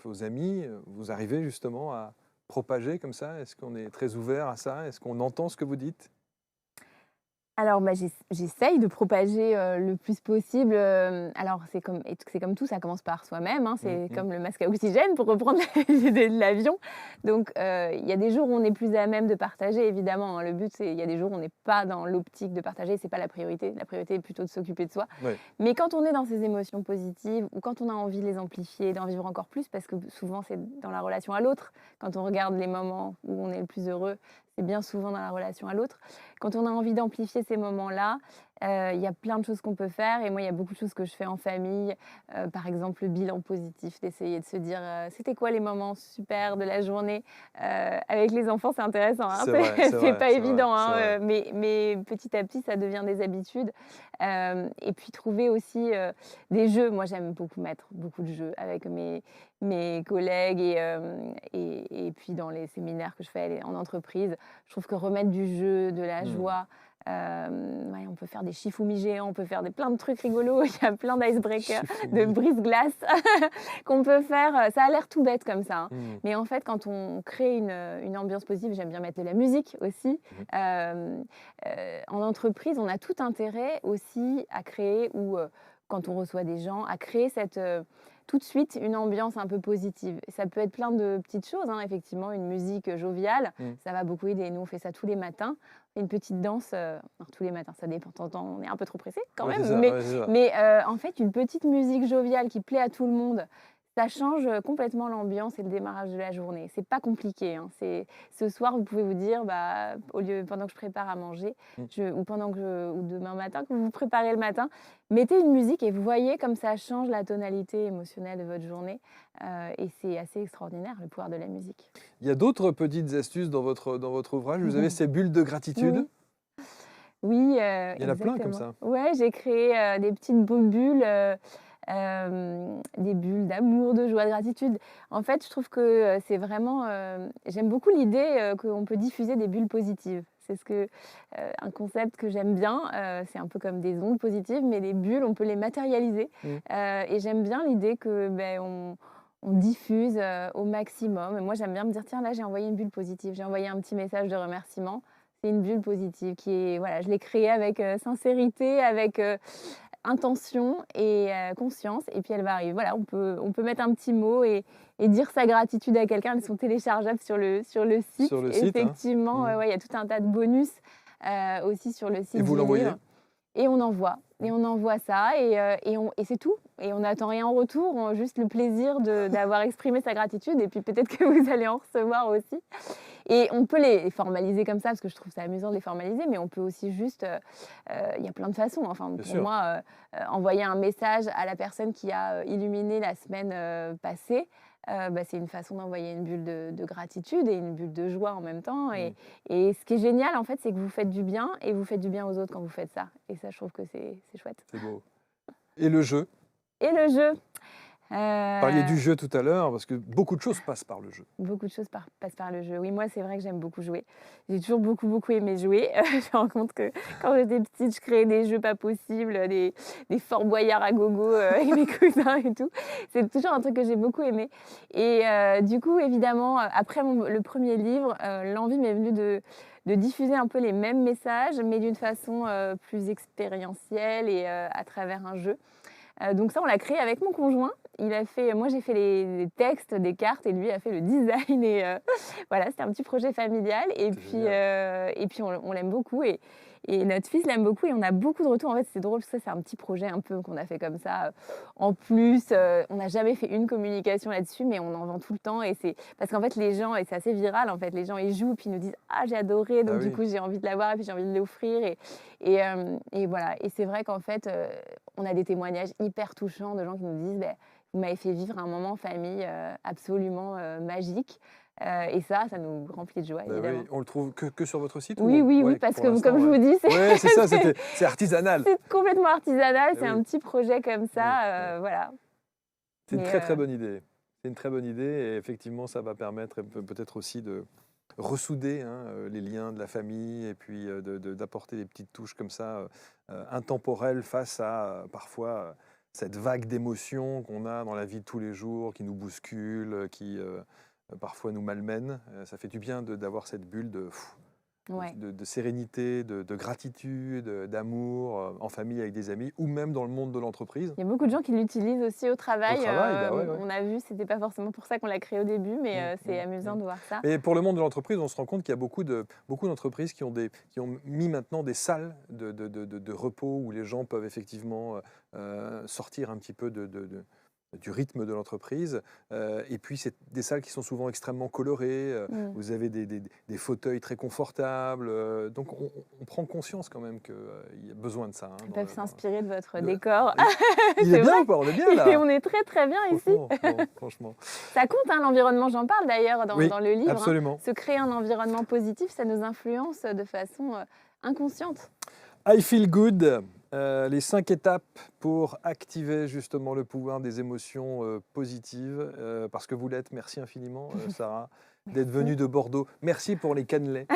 vos amis, vous arrivez justement à propager comme ça? Est-ce qu'on est très ouvert à ça? Est-ce qu'on entend ce que vous dites? Alors, bah, j'essaye de propager, le plus possible, alors c'est comme tout, ça commence par soi-même, hein, c'est Mmh. comme le masque à oxygène pour reprendre l'idée de l'avion. Donc, il y a des jours où on est plus à même de partager évidemment, hein. Le but, c'est il y a des jours où on n'est pas dans l'optique de partager, c'est pas la priorité. La priorité est plutôt de s'occuper de soi. Ouais. Mais quand on est dans ces émotions positives ou quand on a envie de les amplifier, d'en vivre encore plus, parce que souvent c'est dans la relation à l'autre, quand on regarde les moments où on est le plus heureux, c'est bien souvent dans la relation à l'autre. Quand on a envie d'amplifier ces moments-là, il y a plein de choses qu'on peut faire et moi, il y a beaucoup de choses que je fais en famille. Par exemple, le bilan positif, d'essayer de se dire, «C'était quoi les moments super de la journée?» Avec les enfants, c'est intéressant, hein, C'est vrai, c'est c'est vrai, pas c'est vrai, évident, c'est hein, vrai. mais petit à petit, ça devient des habitudes. Et puis trouver aussi, des jeux. Moi, j'aime beaucoup mettre beaucoup de jeux avec mes collègues et puis dans les séminaires que je fais en entreprise. Je trouve que remettre du jeu, de la Mmh. joie, ouais, on peut faire des shifumi géants, on peut faire plein de trucs rigolos. Il y a plein d'icebreakers, de Shifumi. brise-glace qu'on peut faire. Ça a l'air tout bête comme ça, hein, Mmh. mais en fait, quand on crée une ambiance positive, j'aime bien mettre de la musique aussi. Mmh. En entreprise, on a tout intérêt aussi à créer ou quand on reçoit des gens, à créer tout de suite une ambiance un peu positive. Et ça peut être plein de petites choses, hein, effectivement, une musique joviale, Mmh. ça va beaucoup aider. Nous, on fait ça tous les matins. Une petite danse, alors tous les matins, ça dépend, de temps en temps, on est un peu trop pressé quand Ouais, c'est même, ça, ouais, c'est ça. mais en fait, une petite musique joviale qui plaît à tout le monde, ça change complètement l'ambiance et le démarrage de la journée. C'est pas compliqué, hein. Ce soir, vous pouvez vous dire, bah, au lieu, pendant que je prépare à manger, Mmh. ou demain matin, quand vous vous préparez le matin, mettez une musique et vous voyez comme ça change la tonalité émotionnelle de votre journée. Et c'est assez extraordinaire, le pouvoir de la musique. Il y a d'autres petites astuces dans votre ouvrage? Vous avez ces bulles de gratitude? Oui, oui, Il y en a plein comme exactement. ça. Ouais, j'ai créé, des petites bulles, des bulles d'amour, de joie, de gratitude. En fait, je trouve que, c'est vraiment, j'aime beaucoup l'idée, qu'on peut diffuser des bulles positives. Un concept que j'aime bien, c'est un peu comme des ondes positives, mais les bulles, on peut les matérialiser. Mmh. Et j'aime bien l'idée que, beh, on diffuse, au maximum. Et moi, j'aime bien me dire: «Tiens, là, j'ai envoyé une bulle positive, j'ai envoyé un petit message de remerciement». C'est une bulle positive qui est voilà, je l'ai créée avec, sincérité, avec, intention et conscience et puis elle va arriver. Voilà, on peut mettre un petit mot et dire sa gratitude à quelqu'un. Elles sont téléchargeables sur le site. Sur le site, hein? Effectivement, Mmh. ouais, il y a tout un tas de bonus, aussi sur le Et site vous du l'envoyez? livre et on envoie ça et c'est tout et on n'attend rien en retour, on juste le plaisir d'avoir exprimé sa gratitude et puis peut-être que vous allez en recevoir aussi. Et on peut les formaliser comme ça, parce que je trouve ça amusant de les formaliser, mais on peut aussi juste, il y a plein de façons. Enfin, Bien pour sûr. moi, envoyer un message à la personne qui a, illuminé la semaine, passée, bah, c'est une façon d'envoyer une bulle de gratitude et une bulle de joie en même temps Mmh. et ce qui est génial, en fait, c'est que vous faites du bien et vous faites du bien aux autres quand vous faites ça et ça, je trouve que c'est chouette. C'est beau. Et le jeu? Et le jeu, Vous parliez du heu jeu tout à l'heure, parce que beaucoup de choses passent par le jeu. Beaucoup de choses passent par le jeu. Oui, moi, c'est vrai que j'aime beaucoup jouer. J'ai toujours beaucoup, beaucoup aimé jouer. Je me rends compte que quand j'étais petite, je créais des jeux pas possibles, des Fort Boyard à gogo avec mes cousins et tout. C'est toujours un truc que j'ai beaucoup aimé. Et du coup, évidemment, après le premier livre, l'envie m'est venue de diffuser un peu les mêmes messages, mais d'une façon plus expérientielle et à travers un jeu. Donc ça, on l'a créé avec mon conjoint. Moi, j'ai fait les textes des cartes et lui a fait le design et voilà, c'était un petit projet familial C'est génial. et puis on l'aime beaucoup et notre fils l'aime beaucoup et on a beaucoup de retours. En fait, c'est drôle, parce que ça, c'est un petit projet un peu qu'on a fait comme ça. En plus, on n'a jamais fait une communication là-dessus, mais on en vend tout le temps et c'est parce qu'en fait, les gens et c'est assez viral, en fait, les gens, ils jouent puis ils nous disent: «Ah, j'ai adoré», Ah donc du oui. coup, j'ai envie de l'avoir et puis j'ai envie de l'offrir et voilà et c'est vrai qu'en fait, on a des témoignages hyper touchants de gens qui nous disent: «Beh, vous m'avez fait vivre un moment en famille, absolument, magique». Et ça nous remplit de joie Bah oui. évidemment. On le trouve que sur votre site Oui, ou oui, oui, ouais, parce pour que l'instant, comme je ouais. vous dis, Ouais, c'est ça, c'est c'est artisanal. c'est complètement artisanal, Eh c'est oui. un petit projet comme Oui, oui. ça, voilà. C'est une Mais très, très bonne idée. C'est une très bonne idée et effectivement, ça va permettre peut-être aussi ressouder les liens de la famille et puis d'apporter des petites touches comme ça, intemporelles face à parfois cette vague d'émotions qu'on a dans la vie de tous les jours, qui nous bouscule, qui parfois nous malmène. Ça fait du bien d'avoir cette bulle Ouais. de sérénité, de gratitude, d'amour, en famille avec des amis, ou même dans le monde de l'entreprise. Il y a beaucoup de gens qui l'utilisent aussi au travail. Au travail, bah ouais, ouais. On a vu, c'était pas forcément pour ça qu'on l'a créé au début, mais c'est Mmh. amusant de voir ça. Et pour le monde de l'entreprise, on se rend compte qu'il y a beaucoup d'entreprises qui ont mis maintenant des salles de repos où les gens peuvent effectivement sortir un petit peu du rythme de l'entreprise. Et puis, c'est des salles qui sont souvent extrêmement colorées. Vous avez des fauteuils très confortables. Donc, on prend conscience quand même qu'il y a besoin de ça. Ils peuvent s'inspirer de votre décor. Il est bien ou pas? On est bien là. Et on est très très bien ici. Franchement. Ça compte, l'environnement, j'en parle d'ailleurs dans le livre. Absolument. Se créer un environnement positif, ça nous influence de façon inconsciente. I feel good. Les 5 étapes pour activer justement le pouvoir des émotions positives, parce que vous l'êtes. Merci infiniment, Sarah, d'être venue de Bordeaux. Merci pour les cannelés.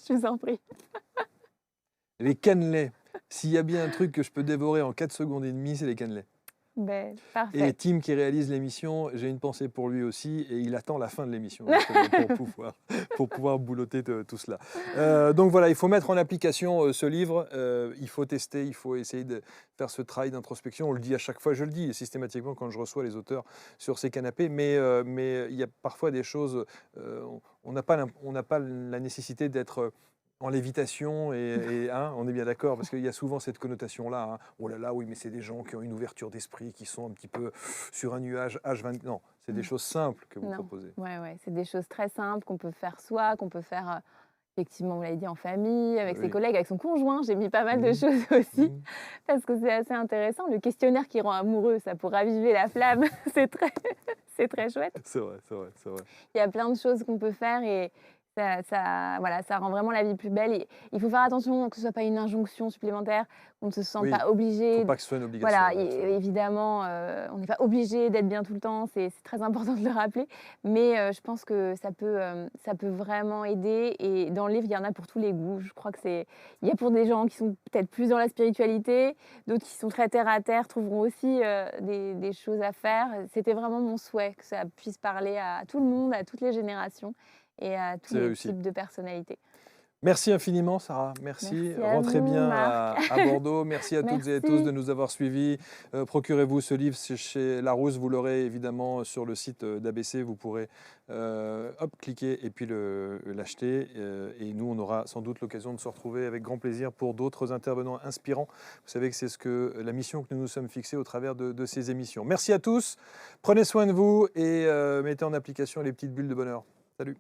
Je vous en prie. Les cannelés. S'il y a bien un truc que je peux dévorer en 4 secondes et demie, c'est les cannelés. Ben, parfait. Et Tim qui réalise l'émission, j'ai une pensée pour lui aussi, et il attend la fin de l'émission pour pouvoir boulotter tout cela. Donc voilà, il faut mettre en application ce livre, il faut tester, il faut essayer de faire ce travail d'introspection. On le dit à chaque fois, je le dis systématiquement quand je reçois les auteurs sur ces canapés, mais il y a parfois des choses, on n'a pas la nécessité d'être en lévitation, on est bien d'accord, parce qu'il y a souvent cette connotation-là. Oh là là, oui, mais c'est des gens qui ont une ouverture d'esprit, qui sont un petit peu sur un nuage H24. Non, c'est des choses simples que vous proposez. Oui, c'est des choses très simples qu'on peut faire soi, qu'on peut faire, effectivement, vous l'avez dit, en famille, avec ses collègues, avec son conjoint. J'ai mis pas mal de choses aussi, parce que c'est assez intéressant. Le questionnaire qui rend amoureux, ça pour raviver la flamme, c'est très chouette. C'est vrai. Il y a plein de choses qu'on peut faire et ça rend vraiment la vie plus belle. Et il faut faire attention que ce ne soit pas une injonction supplémentaire, qu'on ne se sente pas obligé. Il ne faut pas que ce soit une obligation. Voilà, évidemment, on n'est pas obligé d'être bien tout le temps, c'est très important de le rappeler. Mais je pense que ça peut vraiment aider. Et dans le livre, il y en a pour tous les goûts. Je crois il y a pour des gens qui sont peut-être plus dans la spiritualité, d'autres qui sont très terre à terre, trouveront aussi des choses à faire. C'était vraiment mon souhait que ça puisse parler à tout le monde, à toutes les générations et à tous les types de personnalités. Merci infiniment, Sarah. Merci. Rentrez bien à Bordeaux. Merci à toutes et à tous de nous avoir suivis. Procurez-vous ce livre chez Larousse. Vous l'aurez évidemment sur le site d'ABC. Vous pourrez cliquer et puis l'acheter. Et nous, on aura sans doute l'occasion de se retrouver avec grand plaisir pour d'autres intervenants inspirants. Vous savez que c'est la mission que nous nous sommes fixés au travers de ces émissions. Merci à tous. Prenez soin de vous et mettez en application les petites bulles de bonheur. Salut.